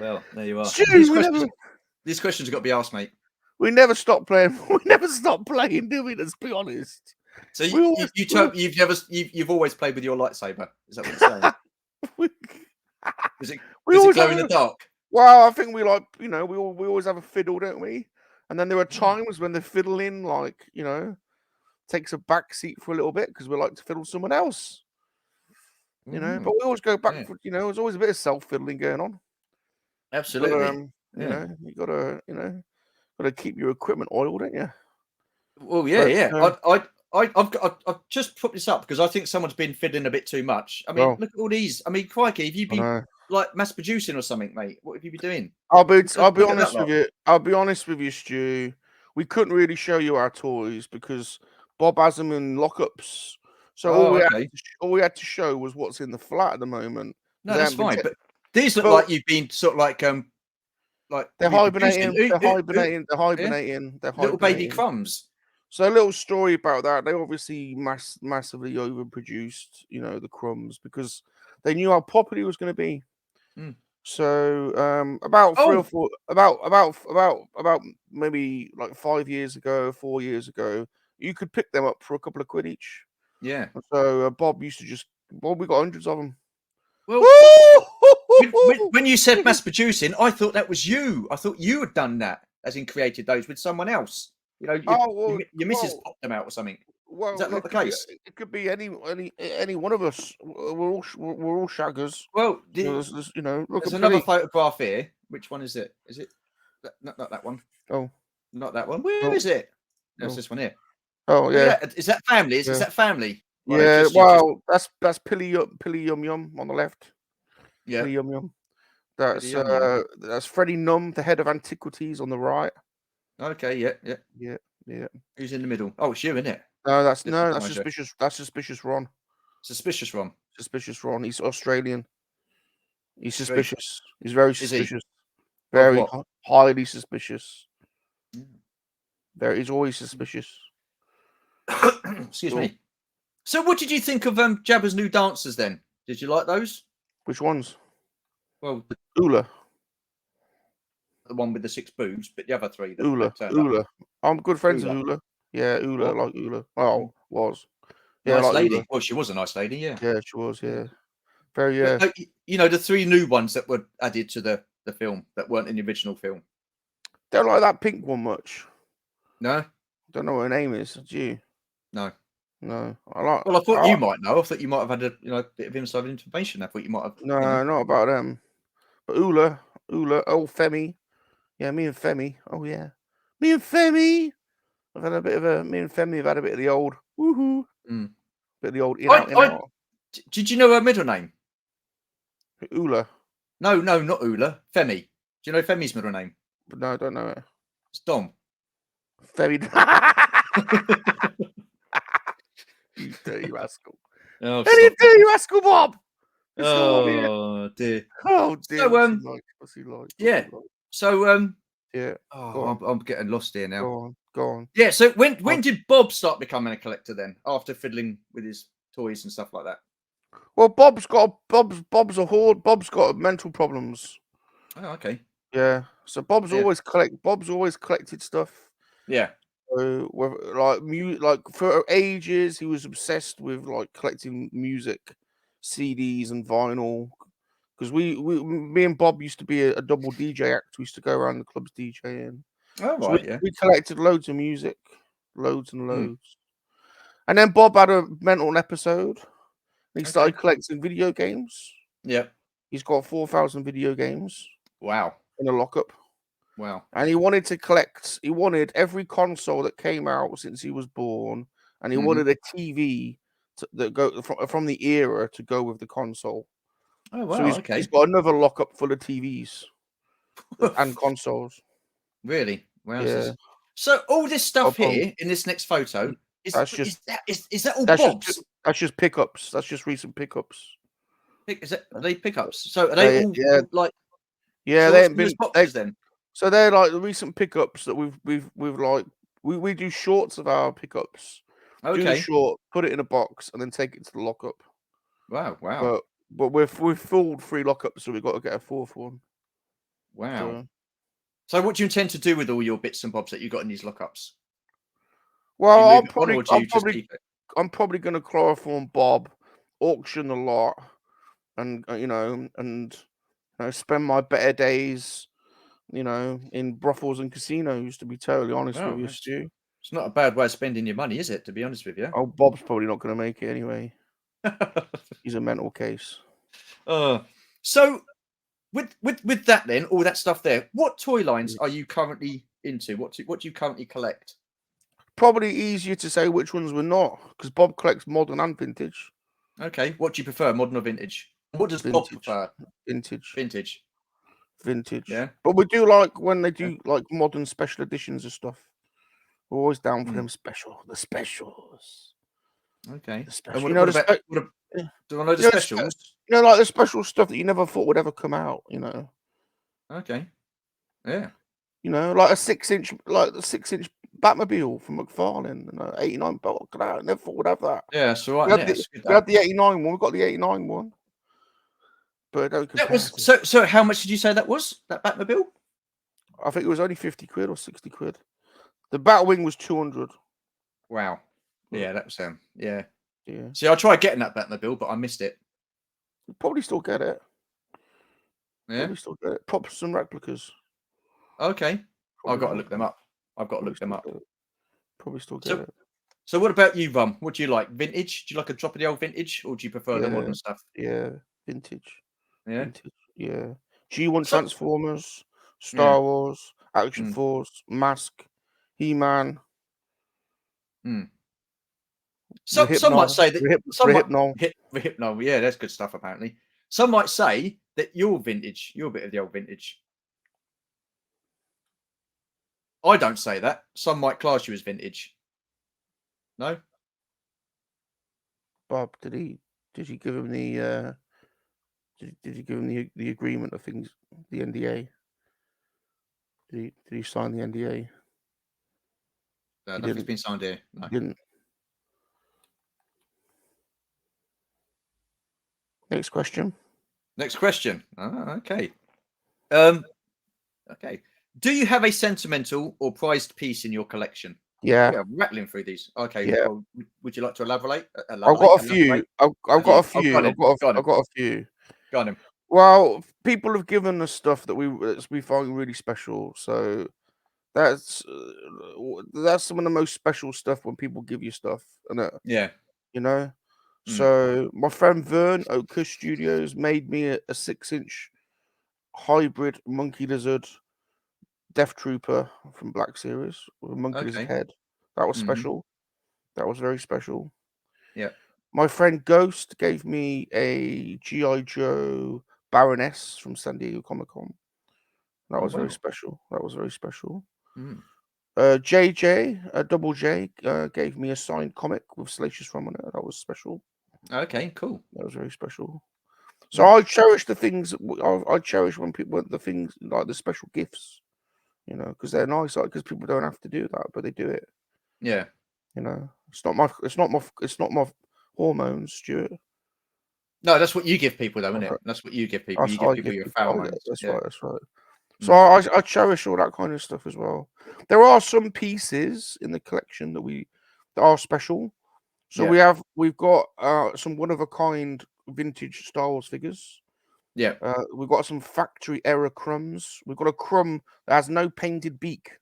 [SPEAKER 1] Well, there you are. These questions have got to be asked, mate.
[SPEAKER 2] We never stop playing. We never stop playing, do we? Let's be honest.
[SPEAKER 1] So you've always played with your lightsaber. Is that what you're saying? Does it glow in the dark?
[SPEAKER 2] Well, I think we always have a fiddle, don't we? And then there are times when the fiddling, takes a back seat for a little bit because we like to fiddle someone else. But we always go back for, there's always a bit of self-fiddling going on.
[SPEAKER 1] Absolutely.
[SPEAKER 2] You gotta keep your equipment oiled, don't you?
[SPEAKER 1] Well, yeah. I've just put this up because I think someone's been fiddling a bit too much. I mean, look at all these. I mean, crikey, have you been like mass producing or something, mate? What have you been doing?
[SPEAKER 2] I'll be honest with you. I'll be honest with you, Stu. We couldn't really show you our toys because Bob has them in lockups. So all we had to show was what's in the flat at the moment.
[SPEAKER 1] No, that's fine. But these look like you've been sort of like like
[SPEAKER 2] They're
[SPEAKER 1] reproducing.
[SPEAKER 2] hibernating. They're hibernating. They're
[SPEAKER 1] Yeah?
[SPEAKER 2] hibernating. They're
[SPEAKER 1] Little baby
[SPEAKER 2] hibernating.
[SPEAKER 1] crumbs.
[SPEAKER 2] So a little story about that. They obviously massively overproduced, the crumbs because they knew how popular it was going to be.
[SPEAKER 1] Mm.
[SPEAKER 2] So about three or
[SPEAKER 1] Oh,
[SPEAKER 2] four, about maybe like 5 years ago, 4 years ago, you could pick them up for a couple of quid each.
[SPEAKER 1] yeah.
[SPEAKER 2] And so Bob used to just, well, we got hundreds of them.
[SPEAKER 1] Well, when you said mass producing, I thought that was you. I thought you had done that, as in created those with someone else. You know,
[SPEAKER 2] Oh
[SPEAKER 1] your missus
[SPEAKER 2] well,
[SPEAKER 1] popped them out or something. Is
[SPEAKER 2] well,
[SPEAKER 1] that not
[SPEAKER 2] it
[SPEAKER 1] the
[SPEAKER 2] could be
[SPEAKER 1] case?
[SPEAKER 2] any one of us. We're all shaggers.
[SPEAKER 1] Well,
[SPEAKER 2] Look
[SPEAKER 1] there's
[SPEAKER 2] at
[SPEAKER 1] another
[SPEAKER 2] Billy.
[SPEAKER 1] photograph here. Which one is it? Is it not that one?
[SPEAKER 2] Oh,
[SPEAKER 1] Not that one. Where
[SPEAKER 2] oh,
[SPEAKER 1] is it? There's
[SPEAKER 2] oh,
[SPEAKER 1] this one here.
[SPEAKER 2] oh,
[SPEAKER 1] Oh
[SPEAKER 2] yeah,
[SPEAKER 1] yeah, is that family? Is
[SPEAKER 2] yeah,
[SPEAKER 1] that family? Right,
[SPEAKER 2] yeah.
[SPEAKER 1] you just
[SPEAKER 2] Well, that's Pilly Yum Yum on the left.
[SPEAKER 1] yeah.
[SPEAKER 2] Pilly Yum Yum.
[SPEAKER 1] Pretty yum yum.
[SPEAKER 2] That's Freddie Num, the head of antiquities, on the right.
[SPEAKER 1] Okay, yeah, yeah.
[SPEAKER 2] Yeah, yeah.
[SPEAKER 1] Who's in the middle? Oh, it's you, isn't it?
[SPEAKER 2] No, that's
[SPEAKER 1] Deputy
[SPEAKER 2] no, that's
[SPEAKER 1] manager.
[SPEAKER 2] suspicious. That's suspicious Ron.
[SPEAKER 1] Suspicious Ron.
[SPEAKER 2] Suspicious Ron. He's Australian. He's
[SPEAKER 1] Very.
[SPEAKER 2] suspicious. He's very
[SPEAKER 1] Is he?
[SPEAKER 2] suspicious.
[SPEAKER 1] Of
[SPEAKER 2] Very
[SPEAKER 1] what?
[SPEAKER 2] highly suspicious.
[SPEAKER 1] Mm.
[SPEAKER 2] He's always suspicious.
[SPEAKER 1] Excuse
[SPEAKER 2] So,
[SPEAKER 1] me. So, what did you think of Jabba's new dancers then? Did you like those?
[SPEAKER 2] which ones?
[SPEAKER 1] Well,
[SPEAKER 2] Ula.
[SPEAKER 1] the one with the 6 boobs, but the other 3
[SPEAKER 2] Ula.
[SPEAKER 1] that turned up.
[SPEAKER 2] Ula. I'm good friends with
[SPEAKER 1] Ula.
[SPEAKER 2] Ula. Yeah, Ula.
[SPEAKER 1] What?
[SPEAKER 2] I like Ula. Oh, was. Yeah, I
[SPEAKER 1] Nice
[SPEAKER 2] like Ula.
[SPEAKER 1] lady. Well, she was a nice lady, yeah.
[SPEAKER 2] Yeah, she was.
[SPEAKER 1] Yeah.
[SPEAKER 2] Yeah. Very,
[SPEAKER 1] But
[SPEAKER 2] yeah.
[SPEAKER 1] the 3 new ones that were added to the film that weren't in the original film.
[SPEAKER 2] Don't like that pink one much.
[SPEAKER 1] No?
[SPEAKER 2] Don't know what her name is. Do you?
[SPEAKER 1] No.
[SPEAKER 2] No. I like.
[SPEAKER 1] Well, I thought you might know. I thought you might have had a bit of inside information. I thought you might have.
[SPEAKER 2] No, not about them. But Ula, oh Femi. Yeah, me and Femi. Oh yeah. Me and Femi. I've had a bit of a me and Femi have had a bit of the old woohoo.
[SPEAKER 1] Mm.
[SPEAKER 2] Bit of the old in out.
[SPEAKER 1] Did you know her middle name?
[SPEAKER 2] Ula.
[SPEAKER 1] No, not Ula. Femi. Do you know Femi's middle name?
[SPEAKER 2] But no, I don't know it.
[SPEAKER 1] It's Dom.
[SPEAKER 2] Femi. You dirty rascal.
[SPEAKER 1] Oh,
[SPEAKER 2] Any dirty rascal, Bob.
[SPEAKER 1] oh dear.
[SPEAKER 2] Oh dear.
[SPEAKER 1] So,
[SPEAKER 2] What's he like?
[SPEAKER 1] yeah. So
[SPEAKER 2] Yeah.
[SPEAKER 1] oh, I'm getting lost here now.
[SPEAKER 2] Go on.
[SPEAKER 1] Yeah. So when did Bob start becoming a collector then? After fiddling with his toys and stuff like that.
[SPEAKER 2] Well, Bob's a hoard. Bob's got mental problems.
[SPEAKER 1] Oh, okay.
[SPEAKER 2] Yeah. So Bob's always collected stuff.
[SPEAKER 1] Yeah.
[SPEAKER 2] Like for ages, he was obsessed with like collecting music, CDs and vinyl. Because me and Bob used to be a double DJ act. We used to go around the clubs DJing.
[SPEAKER 1] Oh,
[SPEAKER 2] So
[SPEAKER 1] right. Yeah.
[SPEAKER 2] we collected loads of music, loads and loads.
[SPEAKER 1] Mm.
[SPEAKER 2] And then Bob had a mental episode. He started
[SPEAKER 1] Okay.
[SPEAKER 2] collecting video games.
[SPEAKER 1] Yeah.
[SPEAKER 2] He's got 4,000 video games
[SPEAKER 1] Wow.
[SPEAKER 2] in a lockup.
[SPEAKER 1] Wow.
[SPEAKER 2] And he wanted to collect, he wanted every console that came out since he was born. And he wanted a TV that go from the era to go with the console.
[SPEAKER 1] Oh, wow.
[SPEAKER 2] So he's got another lockup full of TVs and consoles.
[SPEAKER 1] Really? Wow.
[SPEAKER 2] Yeah.
[SPEAKER 1] So all this stuff here in this next photo is that all Bob's?
[SPEAKER 2] That's just pickups. That's just recent pickups.
[SPEAKER 1] Are they pickups? So are they all like?
[SPEAKER 2] Yeah,
[SPEAKER 1] so
[SPEAKER 2] they haven't been
[SPEAKER 1] boxes then.
[SPEAKER 2] So they're like the recent pickups that we've like we do shorts of our pickups.
[SPEAKER 1] Okay.
[SPEAKER 2] Do the short, put it in a box, and then take it to the lockup.
[SPEAKER 1] Wow.
[SPEAKER 2] But we've filled 3 lockups, so we've got to get a 4th one.
[SPEAKER 1] Wow. So what do you intend to do with all your bits and bobs that you got in these lockups?
[SPEAKER 2] Well,
[SPEAKER 1] I'm
[SPEAKER 2] probably going to chloroform Bob, auction a lot, and spend my better days, in brothels and casinos. To be totally honest with you, Stu.
[SPEAKER 1] It's not a bad way of spending your money, is it? To be honest with you.
[SPEAKER 2] Oh, Bob's probably not going to make it anyway. He's a mental case.
[SPEAKER 1] So with that then, all that stuff there, what toy lines are you currently into? What do you currently collect?
[SPEAKER 2] Probably easier to say which ones we're not, because Bob collects modern and vintage.
[SPEAKER 1] Okay, what do you prefer, modern or vintage? What does Bob prefer? Vintage. Yeah,
[SPEAKER 2] but we do like when they do like modern special editions of stuff. We're always down for the specials.
[SPEAKER 1] Okay.
[SPEAKER 2] Do
[SPEAKER 1] I know the specials?
[SPEAKER 2] Like the special stuff that you never thought would ever come out.
[SPEAKER 1] Okay. Yeah.
[SPEAKER 2] You know, like a 6-inch, like the 6-inch Batmobile from McFarlane, 89. But look at that, I never thought we'd have that.
[SPEAKER 1] Yeah, that's all right.
[SPEAKER 2] We had
[SPEAKER 1] Yeah,
[SPEAKER 2] the
[SPEAKER 1] it's good.
[SPEAKER 2] we had the 89 one. We got the 89 one, but it don't
[SPEAKER 1] That
[SPEAKER 2] compare
[SPEAKER 1] was
[SPEAKER 2] to.
[SPEAKER 1] so. How much did you say that was? That Batmobile?
[SPEAKER 2] I think it was only 50 quid or 60 quid. The Batwing was 200.
[SPEAKER 1] Wow.
[SPEAKER 2] But
[SPEAKER 1] Yeah, that was yeah.
[SPEAKER 2] yeah,
[SPEAKER 1] See, I tried getting that Batmobile, but I missed it.
[SPEAKER 2] you'll probably still get it.
[SPEAKER 1] Yeah.
[SPEAKER 2] Probably still get it. Props and replicas.
[SPEAKER 1] Okay. I've
[SPEAKER 2] Probably
[SPEAKER 1] got to
[SPEAKER 2] still
[SPEAKER 1] look
[SPEAKER 2] get
[SPEAKER 1] them
[SPEAKER 2] it.
[SPEAKER 1] up. I've got to
[SPEAKER 2] Probably
[SPEAKER 1] look them
[SPEAKER 2] still
[SPEAKER 1] up.
[SPEAKER 2] get it. Probably still get
[SPEAKER 1] So,
[SPEAKER 2] it.
[SPEAKER 1] so what about you, Rum? What do you like? Vintage? Do you like a drop of the old vintage, or do you prefer the
[SPEAKER 2] Yeah,
[SPEAKER 1] modern stuff?
[SPEAKER 2] yeah. Vintage.
[SPEAKER 1] Yeah.
[SPEAKER 2] Vintage. Yeah. G1
[SPEAKER 1] So,
[SPEAKER 2] Transformers,
[SPEAKER 1] yeah.
[SPEAKER 2] Star Wars, Action
[SPEAKER 1] Mm,
[SPEAKER 2] Force, Mask, He-Man,
[SPEAKER 1] mm. Some might
[SPEAKER 2] Rehypnol,
[SPEAKER 1] say that
[SPEAKER 2] Rehypnol.
[SPEAKER 1] Hypno. Yeah, that's good stuff. Apparently, some might say that you're vintage. You're a bit of the old vintage. I don't say that. Some might class you as vintage. No.
[SPEAKER 2] Bob, did you give him the did you give him the agreement of things, the NDA? Did he sign the NDA? He
[SPEAKER 1] Nothing's
[SPEAKER 2] didn't.
[SPEAKER 1] been signed here.
[SPEAKER 2] He
[SPEAKER 1] No.
[SPEAKER 2] didn't. Next question.
[SPEAKER 1] Next question. Okay. Um. Okay. Do you have a sentimental or prized piece in your collection?
[SPEAKER 2] Yeah,
[SPEAKER 1] Yeah, rattling through these. Okay.
[SPEAKER 2] yeah.
[SPEAKER 1] Well, would you like to elaborate?
[SPEAKER 2] I've got a few. I've
[SPEAKER 1] Have
[SPEAKER 2] got a
[SPEAKER 1] you? Oh, go on
[SPEAKER 2] few.
[SPEAKER 1] in. Go on in.
[SPEAKER 2] I've got a few.
[SPEAKER 1] Go on in.
[SPEAKER 2] Well, people have given us stuff that we find really special. So that's that's some of the most special stuff when people give you stuff, and
[SPEAKER 1] Yeah.
[SPEAKER 2] you know.
[SPEAKER 1] Mm.
[SPEAKER 2] So my friend Vern Oakush Studios made me a 6-inch hybrid monkey lizard Death Trooper from Black Series with a monkey lizard
[SPEAKER 1] Okay.
[SPEAKER 2] head. That was
[SPEAKER 1] Hmm.
[SPEAKER 2] special. That was very special.
[SPEAKER 1] Yeah.
[SPEAKER 2] My friend Ghost gave me a G.I. Joe Baroness from San Diego Comic Con. That
[SPEAKER 1] Oh
[SPEAKER 2] was very
[SPEAKER 1] wow.
[SPEAKER 2] special. That was very special.
[SPEAKER 1] Mm.
[SPEAKER 2] JJ, Double J, gave me a signed comic with Salacious Rum on it. That was special.
[SPEAKER 1] Okay. Cool.
[SPEAKER 2] That was very special. So
[SPEAKER 1] Mm.
[SPEAKER 2] I cherish the things. I cherish when people the things like the special gifts, because they're nice. Like because people don't have to do that, but they do it.
[SPEAKER 1] Yeah.
[SPEAKER 2] It's not my. It's not my. It's not my hormones, Stuart.
[SPEAKER 1] No, that's what you give people, though, isn't
[SPEAKER 2] That's
[SPEAKER 1] it?
[SPEAKER 2] right.
[SPEAKER 1] That's what you give people.
[SPEAKER 2] That's
[SPEAKER 1] You
[SPEAKER 2] how
[SPEAKER 1] give
[SPEAKER 2] I
[SPEAKER 1] people
[SPEAKER 2] give
[SPEAKER 1] your
[SPEAKER 2] people.
[SPEAKER 1] pheromones.
[SPEAKER 2] That's
[SPEAKER 1] Yeah.
[SPEAKER 2] right. That's right. So
[SPEAKER 1] Mm.
[SPEAKER 2] I cherish all that kind of stuff as well. There are some pieces in the collection that are special. So
[SPEAKER 1] Yeah.
[SPEAKER 2] we've got some one of a kind vintage Star Wars figures.
[SPEAKER 1] Yeah.
[SPEAKER 2] We've got some factory error crumbs. We've got a crumb that has no painted beak.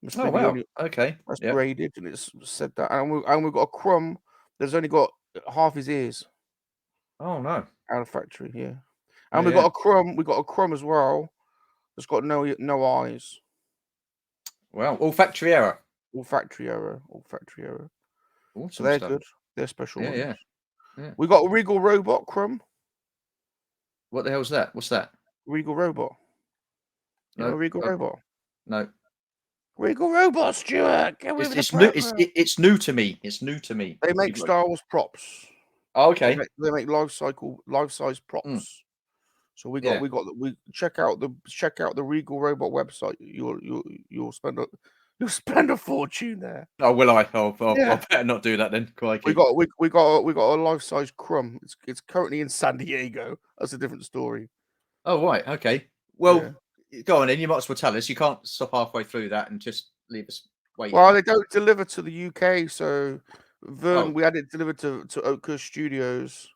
[SPEAKER 2] Must
[SPEAKER 1] Oh
[SPEAKER 2] be the
[SPEAKER 1] wow.
[SPEAKER 2] only
[SPEAKER 1] Okay.
[SPEAKER 2] that's
[SPEAKER 1] Yeah.
[SPEAKER 2] graded, and it's said that. And we've got a crumb that's only got half his ears
[SPEAKER 1] Oh no.
[SPEAKER 2] out of factory. Yeah, and
[SPEAKER 1] Yeah.
[SPEAKER 2] we've
[SPEAKER 1] Yeah.
[SPEAKER 2] got a crumb. We've got a crumb as well that's got no eyes.
[SPEAKER 1] Well, all factory error.
[SPEAKER 2] All factory error. All factory error. So
[SPEAKER 1] Awesome
[SPEAKER 2] they're
[SPEAKER 1] stuff.
[SPEAKER 2] good. They're special
[SPEAKER 1] Yeah.
[SPEAKER 2] ones.
[SPEAKER 1] Yeah. Yeah.
[SPEAKER 2] We got a Regal Robot crumb.
[SPEAKER 1] What the hell's that? What's that?
[SPEAKER 2] Regal Robot. You know
[SPEAKER 1] No.
[SPEAKER 2] Regal Robot.
[SPEAKER 1] No.
[SPEAKER 2] Regal Robot, Stuart. Get with the
[SPEAKER 1] It's new.
[SPEAKER 2] program.
[SPEAKER 1] It's new to me. It's new to me.
[SPEAKER 2] They
[SPEAKER 1] If
[SPEAKER 2] make
[SPEAKER 1] you'd like.
[SPEAKER 2] Star Wars props.
[SPEAKER 1] Oh,
[SPEAKER 2] They
[SPEAKER 1] okay.
[SPEAKER 2] make life size
[SPEAKER 1] Mm.
[SPEAKER 2] props. So
[SPEAKER 1] Yeah.
[SPEAKER 2] we check out the Regal Robot website. You'll spend a you'll spend a fortune there.
[SPEAKER 1] Oh, will I? I
[SPEAKER 2] Yeah.
[SPEAKER 1] better not do that then.
[SPEAKER 2] We
[SPEAKER 1] Crikey.
[SPEAKER 2] got a life size crumb. It's currently in San Diego. That's a different story.
[SPEAKER 1] Oh, right. Okay.
[SPEAKER 2] Yeah.
[SPEAKER 1] Well, go on then. You might as well tell us. You can't stop halfway through that and just leave us
[SPEAKER 2] Well,
[SPEAKER 1] waiting.
[SPEAKER 2] they don't deliver to the UK, so Vern,
[SPEAKER 1] Oh,
[SPEAKER 2] we had it delivered to Oakhurst Studios,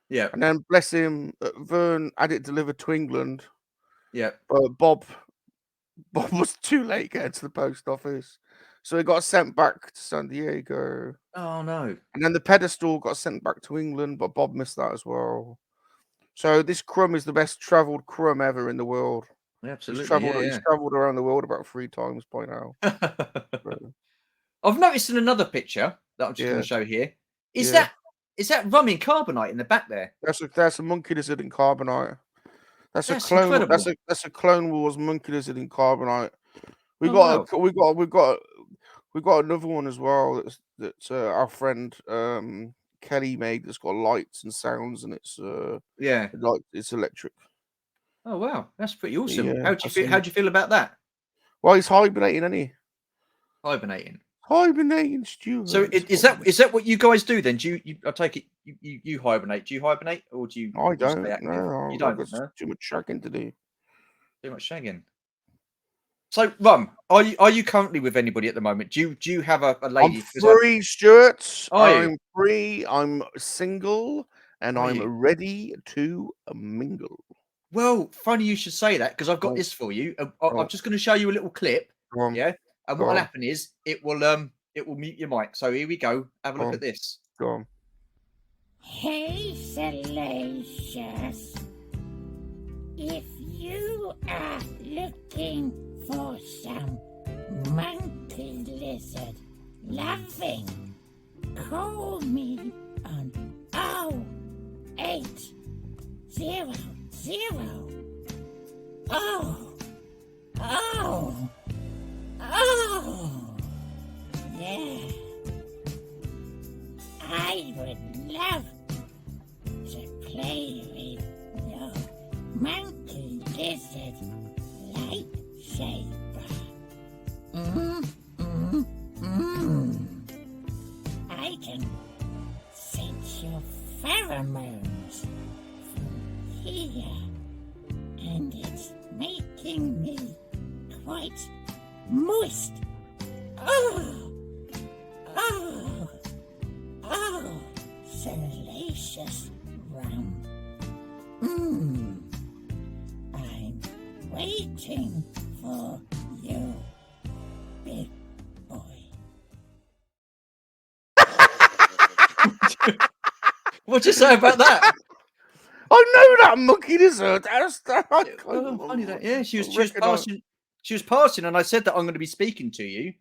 [SPEAKER 1] yeah.
[SPEAKER 2] and then bless him, Vern had it delivered to England,
[SPEAKER 1] Yeah.
[SPEAKER 2] but Bob was too late getting to the post office, so it got sent back to San Diego,
[SPEAKER 1] Oh, no.
[SPEAKER 2] and then the pedestal got sent back to England, but Bob missed that as well. So this crumb is the best travelled crumb ever in the world.
[SPEAKER 1] Absolutely.
[SPEAKER 2] He's
[SPEAKER 1] Yeah.
[SPEAKER 2] travelled around the world about 3 times by now.
[SPEAKER 1] Yeah.
[SPEAKER 2] So,
[SPEAKER 1] I've noticed in another picture that I'm just going
[SPEAKER 2] yeah,
[SPEAKER 1] to show here. Is
[SPEAKER 2] yeah.
[SPEAKER 1] that is that rum in carbonite in the back there?
[SPEAKER 2] That's a monkey lizard in carbonite.
[SPEAKER 1] That's incredible.
[SPEAKER 2] That's a Clone Wars monkey lizard in carbonite. We
[SPEAKER 1] Oh
[SPEAKER 2] got
[SPEAKER 1] wow.
[SPEAKER 2] we got another one as well that's our friend Kelly made that's got lights and sounds and
[SPEAKER 1] Yeah.
[SPEAKER 2] it's electric.
[SPEAKER 1] Oh wow, that's pretty awesome.
[SPEAKER 2] Yeah,
[SPEAKER 1] How do you feel? How do you feel about that?
[SPEAKER 2] Well, he's hibernating, isn't he?
[SPEAKER 1] Hibernating.
[SPEAKER 2] Hibernating,
[SPEAKER 1] So
[SPEAKER 2] Stuart.
[SPEAKER 1] is that what you guys do then? Do you I take it you hibernate? Do you hibernate or do
[SPEAKER 2] I
[SPEAKER 1] you stay
[SPEAKER 2] don't.
[SPEAKER 1] active? You
[SPEAKER 2] No, I've
[SPEAKER 1] don't.
[SPEAKER 2] got
[SPEAKER 1] No,
[SPEAKER 2] too much shagging to do.
[SPEAKER 1] too much shagging. So, Rum, are you currently with anybody at the moment? Do you have a
[SPEAKER 2] I'm
[SPEAKER 1] lady? Because
[SPEAKER 2] free, Stuart.
[SPEAKER 1] are you?
[SPEAKER 2] I'm free. I'm single, and
[SPEAKER 1] Are
[SPEAKER 2] I'm
[SPEAKER 1] you?
[SPEAKER 2] ready to mingle.
[SPEAKER 1] Well, funny you should say that because I've got
[SPEAKER 2] Oh,
[SPEAKER 1] this for you. I'm
[SPEAKER 2] oh,
[SPEAKER 1] just going to show you a little clip.
[SPEAKER 2] go on,
[SPEAKER 1] Yeah, and
[SPEAKER 2] go
[SPEAKER 1] what'll
[SPEAKER 2] on,
[SPEAKER 1] happen is it will mute your mic. So here we go. Have a
[SPEAKER 2] go
[SPEAKER 1] look
[SPEAKER 2] on,
[SPEAKER 1] at this.
[SPEAKER 2] go on.
[SPEAKER 3] Hey, Salacious. If you are looking for some monkey lizard loving, call me on 0800. Oh, oh, oh, yeah. I would love to play with your monkey lizard lightsaber. I can sense your pheromones from here, and it's making me quite moist. Oh, oh. Oh, salacious rum. I'm waiting for you, big boy.
[SPEAKER 1] What'd you say about that?
[SPEAKER 2] I know that monkey lizard. That's that.
[SPEAKER 1] Well, funny that. Yeah, she was
[SPEAKER 2] reckon
[SPEAKER 1] passing. She was passing, and I said that I'm going to be speaking to you,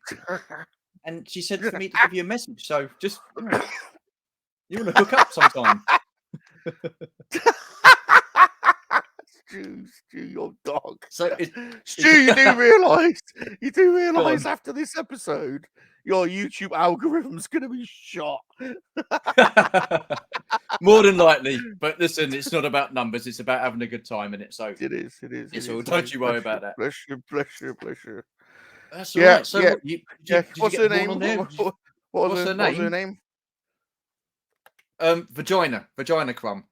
[SPEAKER 1] and she said for me to give you a message. So just you want to hook up sometime.
[SPEAKER 2] Stu, your dog.
[SPEAKER 1] So
[SPEAKER 2] Stu, you do
[SPEAKER 1] Go
[SPEAKER 2] realise
[SPEAKER 1] on.
[SPEAKER 2] after this episode, your YouTube algorithm's gonna be shot.
[SPEAKER 1] More than likely, but listen, it's not about numbers; it's about having a good time in it. So
[SPEAKER 2] It is.
[SPEAKER 1] it's all. Don't you worry about that.
[SPEAKER 2] Bless you.
[SPEAKER 1] That's all
[SPEAKER 2] Yeah,
[SPEAKER 1] right. So
[SPEAKER 2] yeah,
[SPEAKER 1] what,
[SPEAKER 2] yeah.
[SPEAKER 1] did you
[SPEAKER 2] What's
[SPEAKER 1] get
[SPEAKER 2] her
[SPEAKER 1] born
[SPEAKER 2] name?
[SPEAKER 1] on there?
[SPEAKER 2] What
[SPEAKER 1] What's
[SPEAKER 2] was
[SPEAKER 1] her
[SPEAKER 2] her
[SPEAKER 1] name?
[SPEAKER 2] name?
[SPEAKER 1] Vagina crumb.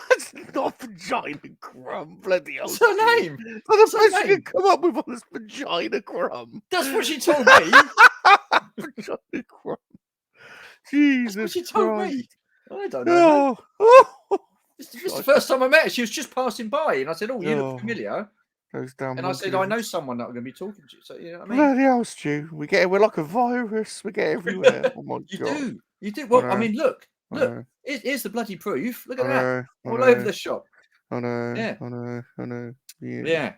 [SPEAKER 2] That's not vagina crumb. Bloody hell.
[SPEAKER 1] What's her
[SPEAKER 2] Stu.
[SPEAKER 1] name?
[SPEAKER 2] That's
[SPEAKER 1] What's
[SPEAKER 2] the
[SPEAKER 1] her
[SPEAKER 2] best you
[SPEAKER 1] name?
[SPEAKER 2] can come up with on this vagina crumb.
[SPEAKER 1] That's what she told me.
[SPEAKER 2] Vagina crumb.
[SPEAKER 1] That's what
[SPEAKER 2] Jesus
[SPEAKER 1] she told
[SPEAKER 2] Christ.
[SPEAKER 1] me. I don't know.
[SPEAKER 2] Oh.
[SPEAKER 1] This is the first time I met her. She was just passing by, and I said, "Oh, you look
[SPEAKER 2] Oh,
[SPEAKER 1] familiar."
[SPEAKER 2] those damn
[SPEAKER 1] And I
[SPEAKER 2] monkey
[SPEAKER 1] said, "I know
[SPEAKER 2] lizards.
[SPEAKER 1] someone that I'm going to be talking to." So you know what I mean?
[SPEAKER 2] Bloody hell, Stu. We're like a virus. We get everywhere. Oh my
[SPEAKER 1] You
[SPEAKER 2] god.
[SPEAKER 1] do. You do.
[SPEAKER 2] I
[SPEAKER 1] Well, I
[SPEAKER 2] know.
[SPEAKER 1] mean, look.
[SPEAKER 2] I know.
[SPEAKER 1] Here's the bloody proof. Look
[SPEAKER 2] I
[SPEAKER 1] at that.
[SPEAKER 2] know. I
[SPEAKER 1] All over
[SPEAKER 2] know.
[SPEAKER 1] the shop.
[SPEAKER 2] I know.
[SPEAKER 1] Yeah.
[SPEAKER 2] I know. Yeah.
[SPEAKER 1] Yeah.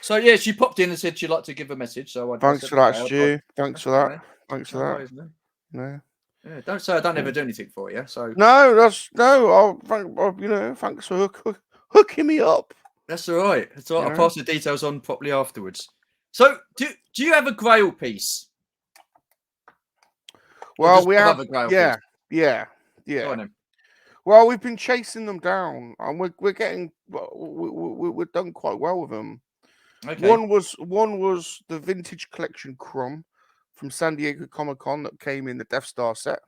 [SPEAKER 1] So yeah, she popped in and said she'd like to give a message. So I
[SPEAKER 2] Thanks
[SPEAKER 1] said,
[SPEAKER 2] for that,
[SPEAKER 1] okay,
[SPEAKER 2] Stu. Thanks
[SPEAKER 1] that's
[SPEAKER 2] for
[SPEAKER 1] all
[SPEAKER 2] that.
[SPEAKER 1] right.
[SPEAKER 2] Thanks for
[SPEAKER 1] No
[SPEAKER 2] that.
[SPEAKER 1] worries, no.
[SPEAKER 2] No.
[SPEAKER 1] Yeah, don't say I don't ever
[SPEAKER 2] Yeah.
[SPEAKER 1] do anything for you. So
[SPEAKER 2] No, thanks for hooking me up.
[SPEAKER 1] that's all right. That's all right.
[SPEAKER 2] You
[SPEAKER 1] I'll
[SPEAKER 2] know?
[SPEAKER 1] pass the details on properly afterwards. So do you have a grail piece? Or
[SPEAKER 2] Well,
[SPEAKER 1] does
[SPEAKER 2] we
[SPEAKER 1] Bob
[SPEAKER 2] have
[SPEAKER 1] have a grail
[SPEAKER 2] yeah,
[SPEAKER 1] piece?
[SPEAKER 2] yeah,
[SPEAKER 1] Go on
[SPEAKER 2] yeah.
[SPEAKER 1] then.
[SPEAKER 2] Well, we've been chasing them down, and we're getting we're done quite well with them.
[SPEAKER 1] Okay.
[SPEAKER 2] One was the vintage collection crumb from San Diego Comic Con that came in the Death Star set.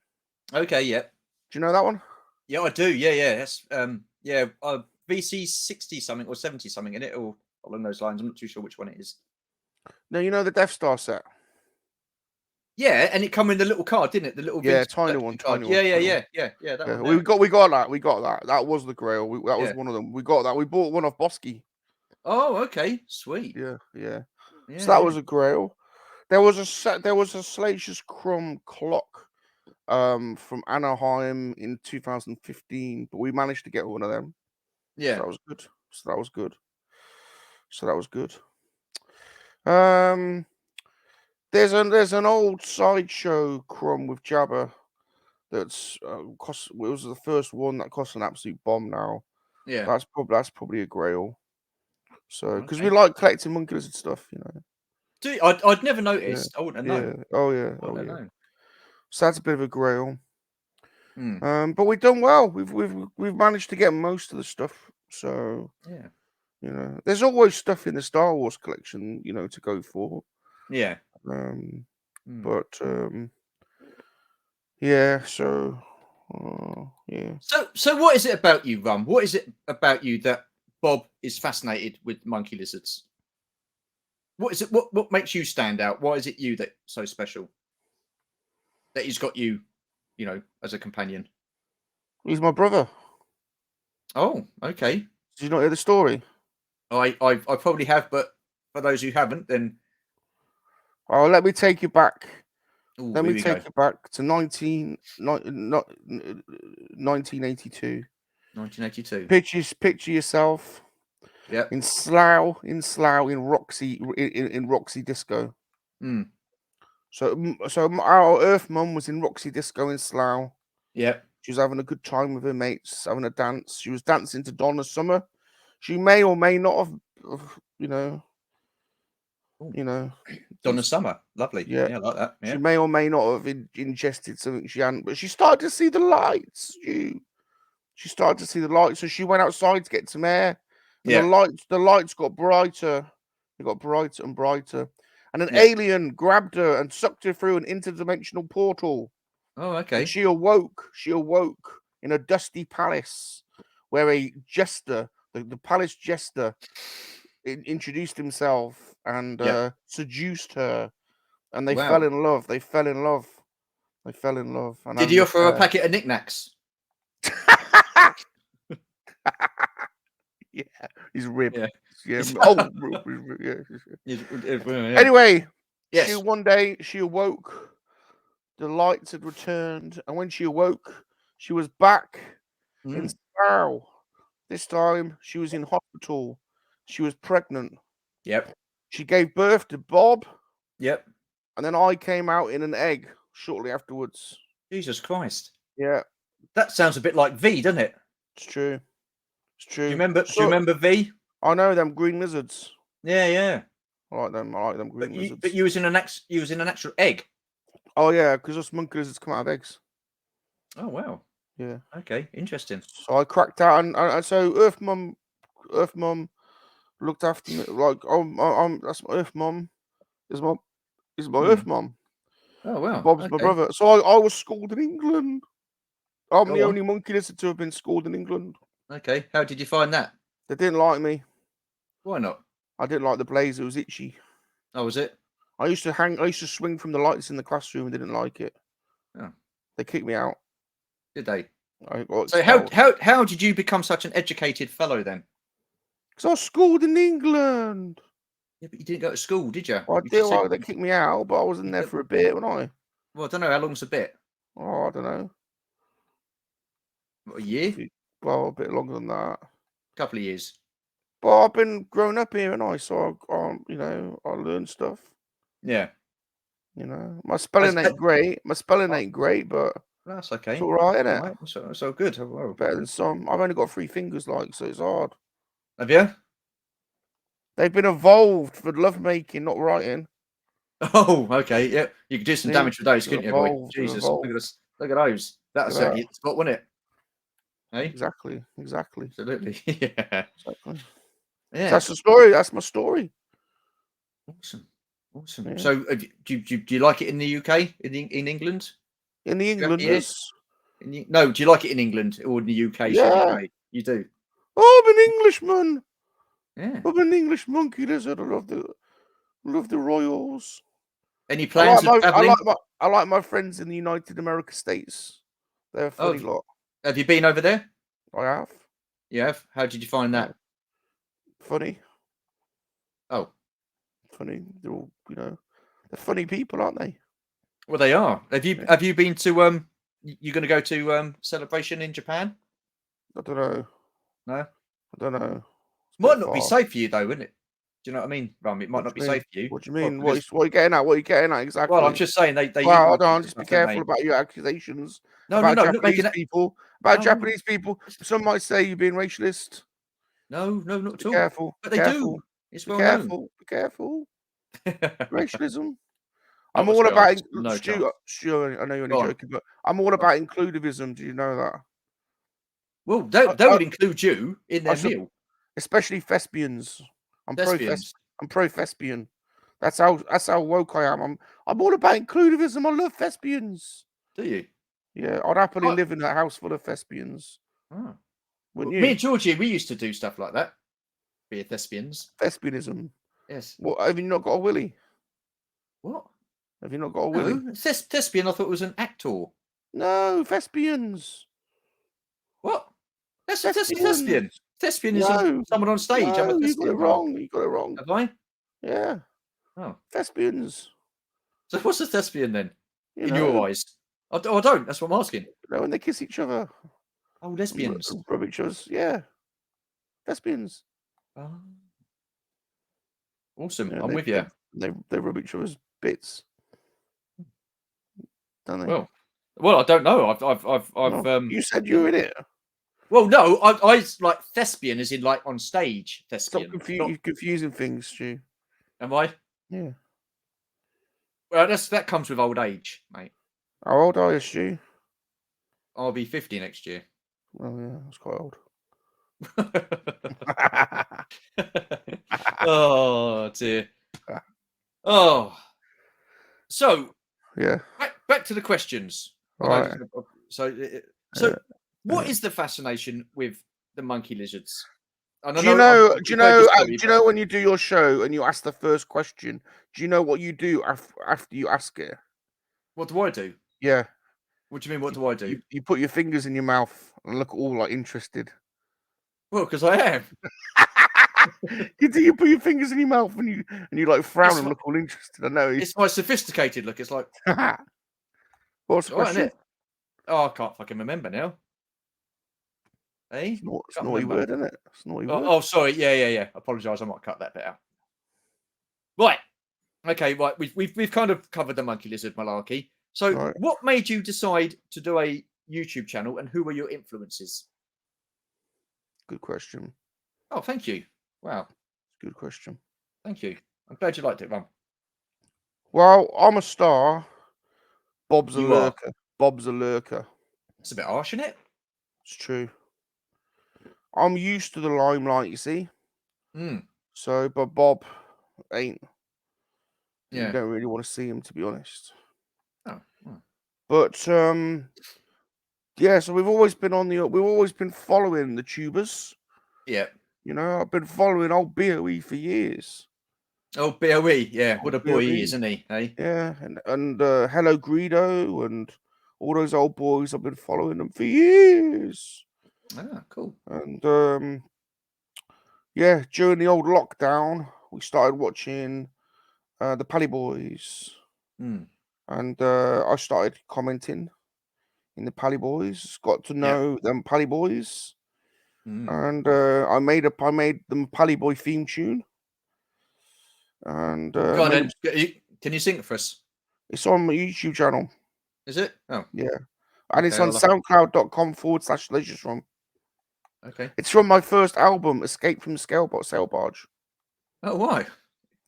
[SPEAKER 1] Okay, yeah.
[SPEAKER 2] Do you know that one?
[SPEAKER 1] Yeah, I do. Yeah. That's VC 60 something or 70 something in it, or along those lines. I'm not too sure which one it is.
[SPEAKER 2] No, you know the Death Star set.
[SPEAKER 1] Yeah, and it come in the little card, didn't it? The little
[SPEAKER 2] Yeah,
[SPEAKER 1] vintage
[SPEAKER 2] tiny one,
[SPEAKER 1] collection card.
[SPEAKER 2] tiny one.
[SPEAKER 1] Yeah. That
[SPEAKER 2] Yeah,
[SPEAKER 1] one.
[SPEAKER 2] we got that. That was the Grail. That was
[SPEAKER 1] Yeah.
[SPEAKER 2] one of them. We got that. We bought one off Bosky.
[SPEAKER 1] Oh, okay, sweet.
[SPEAKER 2] Yeah.
[SPEAKER 1] Yeah,
[SPEAKER 2] So that
[SPEAKER 1] yeah.
[SPEAKER 2] was a Grail. There was a Salacious Crumb clock from Anaheim in 2015, but we managed to get one of them.
[SPEAKER 1] Yeah.
[SPEAKER 2] So that was good. There's an old sideshow crumb with Jabba that's it was the first one that cost an absolute bomb now.
[SPEAKER 1] Yeah.
[SPEAKER 2] That's probably a Grail. So because we
[SPEAKER 1] Okay.
[SPEAKER 2] like collecting monkey lizard stuff, you know.
[SPEAKER 1] I'd never noticed. I wouldn't have known.
[SPEAKER 2] Oh yeah.
[SPEAKER 1] I wouldn't have known.
[SPEAKER 2] So that's a bit of a Grail.
[SPEAKER 1] Hmm.
[SPEAKER 2] But we've done well. We've managed to get most of the stuff. So
[SPEAKER 1] Yeah.
[SPEAKER 2] You know, there's always stuff in the Star Wars collection, you know, to go for.
[SPEAKER 1] Yeah.
[SPEAKER 2] But yeah. So yeah.
[SPEAKER 1] So what is it about you, Rum? What is it about you that Bob is fascinated with monkey lizards? What is it? What makes you stand out? Why is it you that's so special? That he's got you, you know, as a companion.
[SPEAKER 2] He's my brother.
[SPEAKER 1] Oh, okay.
[SPEAKER 2] Did you not hear the story?
[SPEAKER 1] I probably have, but for those who haven't, then
[SPEAKER 2] Oh, let me take you back.
[SPEAKER 1] ooh,
[SPEAKER 2] Let
[SPEAKER 1] here
[SPEAKER 2] me
[SPEAKER 1] we
[SPEAKER 2] take
[SPEAKER 1] go.
[SPEAKER 2] you back to 1982.
[SPEAKER 1] 1982.
[SPEAKER 2] Picture yourself
[SPEAKER 1] Yep.
[SPEAKER 2] in Slough, in Roxy, in Roxy Disco.
[SPEAKER 1] Mm.
[SPEAKER 2] So our Earth Mum was in Roxy Disco in Slough.
[SPEAKER 1] Yep.
[SPEAKER 2] She was having a good time with her mates, having a dance. She was dancing to Donna Summer. She may or may not have, you know,
[SPEAKER 1] Ooh.
[SPEAKER 2] done
[SPEAKER 1] Donna Summer. Lovely.
[SPEAKER 2] Yeah.
[SPEAKER 1] Yeah, I like that.
[SPEAKER 2] She
[SPEAKER 1] Yeah.
[SPEAKER 2] may or may not have ingested something she hadn't, but she started to see the lights. She started to see the lights, so she went outside to get some air, and
[SPEAKER 1] Yeah.
[SPEAKER 2] the lights got brighter. They got brighter and brighter, and an
[SPEAKER 1] Yeah.
[SPEAKER 2] alien grabbed her and sucked her through an interdimensional portal.
[SPEAKER 1] Oh,
[SPEAKER 2] And
[SPEAKER 1] okay.
[SPEAKER 2] she awoke. She awoke in a dusty palace, where a jester, the palace jester, introduced himself and
[SPEAKER 1] Yeah.
[SPEAKER 2] seduced her. And they fell
[SPEAKER 1] Wow.
[SPEAKER 2] in love. They fell in love. They fell in love. And
[SPEAKER 1] Did
[SPEAKER 2] had
[SPEAKER 1] he
[SPEAKER 2] an
[SPEAKER 1] offer her a
[SPEAKER 2] affair.
[SPEAKER 1] packet of knickknacks?
[SPEAKER 2] Yeah, his rib.
[SPEAKER 1] Yeah.
[SPEAKER 2] Yeah.
[SPEAKER 1] Is-
[SPEAKER 2] Oh, yeah.
[SPEAKER 1] Yeah.
[SPEAKER 2] Anyway,
[SPEAKER 1] Yes.
[SPEAKER 2] one day she awoke. The lights had returned, and when she awoke, she was back in
[SPEAKER 1] Mm.
[SPEAKER 2] Slough. This time, she was in hospital. She was pregnant.
[SPEAKER 1] Yep.
[SPEAKER 2] She gave birth to Bob,
[SPEAKER 1] Yep.
[SPEAKER 2] and then I came out in an egg shortly afterwards.
[SPEAKER 1] Jesus Christ.
[SPEAKER 2] Yeah,
[SPEAKER 1] That sounds a bit like V, doesn't it?
[SPEAKER 2] it's true. It's
[SPEAKER 1] Do you
[SPEAKER 2] true.
[SPEAKER 1] remember? Do you
[SPEAKER 2] So
[SPEAKER 1] remember V?
[SPEAKER 2] I know them green lizards.
[SPEAKER 1] Yeah, yeah.
[SPEAKER 2] I like them. I like them
[SPEAKER 1] But
[SPEAKER 2] green
[SPEAKER 1] you,
[SPEAKER 2] lizards.
[SPEAKER 1] but you was in an actual egg.
[SPEAKER 2] Oh yeah, because us monkey lizards come out of eggs.
[SPEAKER 1] Oh wow.
[SPEAKER 2] Yeah.
[SPEAKER 1] Okay, interesting.
[SPEAKER 2] So I cracked out, and so Earth Mum looked after me. Like, that's my Earth Mum. Is my Earth
[SPEAKER 1] Hmm.
[SPEAKER 2] Mum.
[SPEAKER 1] Oh wow.
[SPEAKER 2] Bob's my
[SPEAKER 1] Okay.
[SPEAKER 2] brother. So I was schooled in England. I'm
[SPEAKER 1] Go
[SPEAKER 2] the
[SPEAKER 1] on.
[SPEAKER 2] only monkey lizard to have been schooled in England.
[SPEAKER 1] Okay. How did you find that?
[SPEAKER 2] They didn't like me.
[SPEAKER 1] Why not?
[SPEAKER 2] I didn't like the blaze. It was itchy.
[SPEAKER 1] Oh, was it?
[SPEAKER 2] I used to swing from the lights in the classroom and didn't like it.
[SPEAKER 1] Oh,
[SPEAKER 2] They kicked me out.
[SPEAKER 1] did they?
[SPEAKER 2] I got
[SPEAKER 1] So
[SPEAKER 2] expelled.
[SPEAKER 1] how did you become such an educated fellow then?
[SPEAKER 2] Because I was schooled in England.
[SPEAKER 1] Yeah, but you didn't go to school, did you?
[SPEAKER 2] I
[SPEAKER 1] You
[SPEAKER 2] did.
[SPEAKER 1] just said
[SPEAKER 2] They kicked me out, but I was in there for a bit, wasn't I?
[SPEAKER 1] well, I don't know how long's a bit.
[SPEAKER 2] Oh, I don't know.
[SPEAKER 1] What, a year?
[SPEAKER 2] Well, a bit longer than that.
[SPEAKER 1] Couple of years.
[SPEAKER 2] But I've been growing up here, and so I learned stuff.
[SPEAKER 1] Yeah.
[SPEAKER 2] My spelling
[SPEAKER 1] Has-
[SPEAKER 2] ain't great. My spelling
[SPEAKER 1] Oh.
[SPEAKER 2] ain't great, but
[SPEAKER 1] That's okay.
[SPEAKER 2] it's all right, isn't it?
[SPEAKER 1] All right. So good. Oh, well.
[SPEAKER 2] Better than some. I've only got 3 fingers, so it's hard.
[SPEAKER 1] Have you?
[SPEAKER 2] They've been evolved for lovemaking, not writing.
[SPEAKER 1] Oh, okay. Yeah, you could do some
[SPEAKER 2] See?
[SPEAKER 1] damage with those,
[SPEAKER 2] They've
[SPEAKER 1] couldn't you, boy?
[SPEAKER 2] evolved, they've
[SPEAKER 1] Jesus, look
[SPEAKER 2] evolved.
[SPEAKER 1] at this. Look at those. That'll
[SPEAKER 2] Look at
[SPEAKER 1] certainly hit the spot, wouldn't it? Hey,
[SPEAKER 2] Exactly.
[SPEAKER 1] absolutely. Yeah.
[SPEAKER 2] Exactly.
[SPEAKER 1] Yeah.
[SPEAKER 2] That's the story. That's my story.
[SPEAKER 1] Awesome.
[SPEAKER 2] Yeah.
[SPEAKER 1] So, do you like it in the UK, in England?
[SPEAKER 2] In the
[SPEAKER 1] Yeah.
[SPEAKER 2] Englanders.
[SPEAKER 1] No, do you like it in England or in the UK? Should
[SPEAKER 2] Yeah.
[SPEAKER 1] you say? You do.
[SPEAKER 2] Oh, I'm an Englishman.
[SPEAKER 1] Yeah.
[SPEAKER 2] I'm an English monkey lizard. I love the royals.
[SPEAKER 1] Any plans of traveling?
[SPEAKER 2] I like my friends in the United America States. They're a funny lot.
[SPEAKER 1] Have you been over there?
[SPEAKER 2] I have.
[SPEAKER 1] You have. How did you find that?
[SPEAKER 2] Funny.
[SPEAKER 1] Oh,
[SPEAKER 2] Funny. They're all, they're funny people, aren't they?
[SPEAKER 1] well, they are. Have you been to You're going to go to Celebration in Japan?
[SPEAKER 2] I don't know.
[SPEAKER 1] No.
[SPEAKER 2] I don't know.
[SPEAKER 1] Might not be safe for you though, wouldn't it? Do you know what I mean, Rum? It might not be safe for you.
[SPEAKER 2] What do you mean?
[SPEAKER 1] Well,
[SPEAKER 2] What are you getting at? What are you getting at exactly?
[SPEAKER 1] well, I'm just saying they
[SPEAKER 2] Well,
[SPEAKER 1] eat
[SPEAKER 2] hold on.
[SPEAKER 1] monkeys
[SPEAKER 2] Just
[SPEAKER 1] and
[SPEAKER 2] be
[SPEAKER 1] stuff, don't
[SPEAKER 2] careful
[SPEAKER 1] they?
[SPEAKER 2] about your accusations
[SPEAKER 1] No,
[SPEAKER 2] about
[SPEAKER 1] not
[SPEAKER 2] Japanese
[SPEAKER 1] making that.
[SPEAKER 2] people. About
[SPEAKER 1] No.
[SPEAKER 2] Japanese people. Some might say you're being racialist.
[SPEAKER 1] No, not at
[SPEAKER 2] Be
[SPEAKER 1] all.
[SPEAKER 2] careful.
[SPEAKER 1] But
[SPEAKER 2] Be
[SPEAKER 1] they
[SPEAKER 2] careful.
[SPEAKER 1] do. It's
[SPEAKER 2] Be
[SPEAKER 1] well known.
[SPEAKER 2] careful. Be careful. Racialism.
[SPEAKER 1] Not
[SPEAKER 2] I'm
[SPEAKER 1] a
[SPEAKER 2] all about
[SPEAKER 1] chance. No chance.
[SPEAKER 2] Stu, I know you're only
[SPEAKER 1] Go on.
[SPEAKER 2] joking, but I'm all about inclusivism. Do you know that?
[SPEAKER 1] Well, they
[SPEAKER 2] I-
[SPEAKER 1] would include you in their
[SPEAKER 2] I sup-
[SPEAKER 1] meal.
[SPEAKER 2] especially thespians. I'm pro
[SPEAKER 1] Thespians.
[SPEAKER 2] I'm pro thespian. That's how woke I am. I'm all about inclusivism. I love thespians.
[SPEAKER 1] Do you?
[SPEAKER 2] Yeah, I'd happily
[SPEAKER 1] Oh.
[SPEAKER 2] live in a house full of thespians.
[SPEAKER 1] Oh.
[SPEAKER 2] Wouldn't
[SPEAKER 1] Me
[SPEAKER 2] you?
[SPEAKER 1] and Georgie, we used to do stuff like that. Be thespians.
[SPEAKER 2] Thespianism.
[SPEAKER 1] Yes.
[SPEAKER 2] What, have you not got a willy?
[SPEAKER 1] What?
[SPEAKER 2] Have you not got a willy?
[SPEAKER 1] No, thespian. I thought it was an actor.
[SPEAKER 2] No, thespians.
[SPEAKER 1] What? That's a thespian.
[SPEAKER 2] Thespians.
[SPEAKER 1] Thespian is
[SPEAKER 2] No,
[SPEAKER 1] someone on stage. I'm a
[SPEAKER 2] no, you got it
[SPEAKER 1] thespian.
[SPEAKER 2] wrong. You got it wrong.
[SPEAKER 1] Have I?
[SPEAKER 2] Yeah,
[SPEAKER 1] Oh.
[SPEAKER 2] thespians.
[SPEAKER 1] So what's a thespian then?
[SPEAKER 2] You
[SPEAKER 1] In
[SPEAKER 2] know,
[SPEAKER 1] your eyes? I don't. That's what I'm asking.
[SPEAKER 2] when they kiss each other,
[SPEAKER 1] Oh, lesbians.
[SPEAKER 2] rub each other's. Yeah, thespians.
[SPEAKER 1] Oh. Awesome.
[SPEAKER 2] Yeah,
[SPEAKER 1] I'm with you.
[SPEAKER 2] They rub each other's bits, don't they?
[SPEAKER 1] Well, I don't know.
[SPEAKER 2] You said you were in it.
[SPEAKER 1] Well, no, I like thespian as in like on stage
[SPEAKER 2] Stop
[SPEAKER 1] thespian.
[SPEAKER 2] you're confusing things, Stu.
[SPEAKER 1] Am I?
[SPEAKER 2] Yeah.
[SPEAKER 1] Well, that comes with old age, mate.
[SPEAKER 2] How old are you, Stu?
[SPEAKER 1] I'll be 50 next year.
[SPEAKER 2] Oh yeah, that's quite old.
[SPEAKER 1] Oh dear. Oh. So
[SPEAKER 2] Yeah.
[SPEAKER 1] back to the questions.
[SPEAKER 2] Right.
[SPEAKER 1] So what is the fascination with the monkey lizards? And
[SPEAKER 2] Do you know when you do your show and you ask the first question? Do you know what you do after you ask it?
[SPEAKER 1] What do I do?
[SPEAKER 2] Yeah.
[SPEAKER 1] What do you mean? What do I do?
[SPEAKER 2] You put your fingers in your mouth and look all like interested.
[SPEAKER 1] Well, because I am.
[SPEAKER 2] You put your fingers in your mouth and you like frown and look all interested. I know.
[SPEAKER 1] It's my sophisticated look. It's like
[SPEAKER 2] what's the question?
[SPEAKER 1] Right, oh, I can't fucking remember now. Hey,
[SPEAKER 2] it's a naughty word, isn't it? It's a naughty word.
[SPEAKER 1] Oh, sorry. Yeah. Apologise. I might cut that bit out. Right. Okay. Right. We've kind of covered the monkey lizard malarkey. So,
[SPEAKER 2] Right.
[SPEAKER 1] What made you decide to do a YouTube channel, and who were your influences?
[SPEAKER 2] Good question.
[SPEAKER 1] Oh, thank you. Wow.
[SPEAKER 2] Good question.
[SPEAKER 1] Thank you. I'm glad you liked it, Ron.
[SPEAKER 2] Well, I'm a star. Bob's a
[SPEAKER 1] You are.
[SPEAKER 2] lurker. Bob's a lurker.
[SPEAKER 1] It's a bit harsh, isn't it?
[SPEAKER 2] It's true. I'm used to the limelight, you see. So, but Bob ain't.
[SPEAKER 1] Yeah.
[SPEAKER 2] You don't really want to see him, to be honest.
[SPEAKER 1] Oh.
[SPEAKER 2] But yeah. So we've always been following the tubers.
[SPEAKER 1] Yeah.
[SPEAKER 2] You know, I've been following old BOE for years.
[SPEAKER 1] Oh, BOE. Yeah. What a boy he is, isn't he? Hey.
[SPEAKER 2] Yeah, and Hello Greedo and all those old boys. I've been following them for years.
[SPEAKER 1] Ah, cool.
[SPEAKER 2] And yeah, during the old lockdown, we started watching the Pally Boys, and I started commenting in the Pally Boys. Got to know them Pally Boys, and I made them Pally Boy theme tune. And
[SPEAKER 1] Go on, then. Can you sing it for us?
[SPEAKER 2] It's on my YouTube channel.
[SPEAKER 1] Is it? Oh,
[SPEAKER 2] yeah, and
[SPEAKER 1] okay,
[SPEAKER 2] it's on soundcloud.com/Salacious from.
[SPEAKER 1] Okay.
[SPEAKER 2] It's from my first album, Escape from the Sail Barge.
[SPEAKER 1] Oh, why?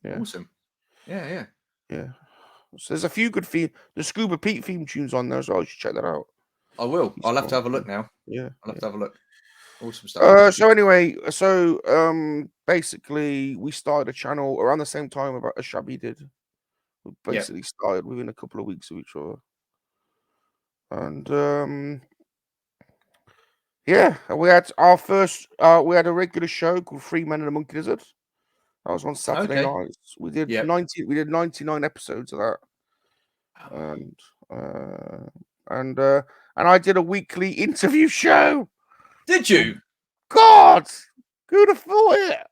[SPEAKER 2] Yeah.
[SPEAKER 1] Awesome. Yeah.
[SPEAKER 2] So there's a few good the Scuba Pete theme tunes on there as well. You should check that out.
[SPEAKER 1] I will. I'll have to have a look now.
[SPEAKER 2] Yeah.
[SPEAKER 1] I'll have to have a look. Awesome stuff.
[SPEAKER 2] So anyway, basically we started a channel around the same time about as Shabby did. We basically started within a couple of weeks of each other. And yeah, we had our first we had a regular show called Three Men and a Monkey Lizard. That was on Saturday nights. We did 99 episodes of that. And I did a weekly interview show.
[SPEAKER 1] Did you?
[SPEAKER 2] God, who'd have thought it?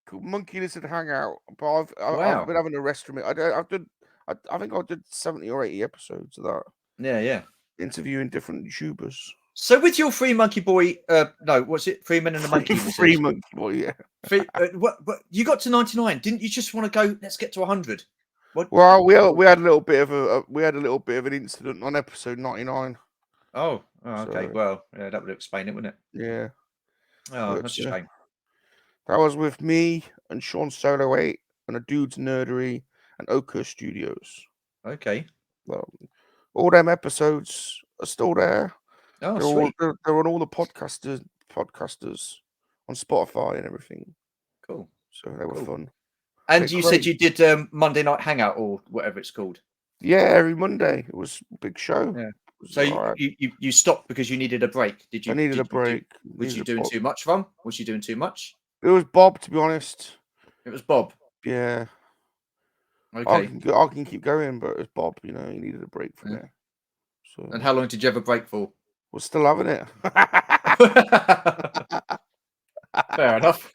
[SPEAKER 2] Called Monkey Lizard Hangout. But I've been having a rest from it. I think I did 70 or 80 episodes of that.
[SPEAKER 1] Yeah.
[SPEAKER 2] Interviewing different YouTubers.
[SPEAKER 1] So with your Free Monkey Boy, no, what's it? Free Men and a Monkey.
[SPEAKER 2] Free Monkey Boy, yeah.
[SPEAKER 1] What? You got to 99? Didn't you just want to go? Let's get to 100. What?
[SPEAKER 2] Well, we had a little bit of an incident on episode 99.
[SPEAKER 1] Oh, okay. Well, yeah, that would explain it, wouldn't it?
[SPEAKER 2] Yeah.
[SPEAKER 1] Oh, that's a shame.
[SPEAKER 2] That was with me and Sean Solo 8 and a Dude's Nerdery and Oakhurst Studios.
[SPEAKER 1] Okay.
[SPEAKER 2] Well, all them episodes are still there.
[SPEAKER 1] Oh, sweet.
[SPEAKER 2] They're on all the podcasters on Spotify and everything.
[SPEAKER 1] Cool.
[SPEAKER 2] So they were
[SPEAKER 1] Cool.
[SPEAKER 2] fun.
[SPEAKER 1] And
[SPEAKER 2] Bit
[SPEAKER 1] you said
[SPEAKER 2] crazy.
[SPEAKER 1] you did Monday Night Hangout or whatever it's called.
[SPEAKER 2] Yeah, every Monday it was a big show.
[SPEAKER 1] Yeah.
[SPEAKER 2] It was
[SPEAKER 1] So
[SPEAKER 2] alright.
[SPEAKER 1] you stopped because you needed a break. Did you?
[SPEAKER 2] I needed a
[SPEAKER 1] did you
[SPEAKER 2] break.
[SPEAKER 1] was you
[SPEAKER 2] Needed a
[SPEAKER 1] doing
[SPEAKER 2] pop.
[SPEAKER 1] too much fun? Was you doing too much?
[SPEAKER 2] It was Bob, to be honest.
[SPEAKER 1] It was Bob.
[SPEAKER 2] Yeah,
[SPEAKER 1] Okay.
[SPEAKER 2] I can keep going, but it's Bob. You know, he needed a break from
[SPEAKER 1] Yeah.
[SPEAKER 2] it. So
[SPEAKER 1] And how long did you have a break for?
[SPEAKER 2] we're still having it.
[SPEAKER 1] Fair enough.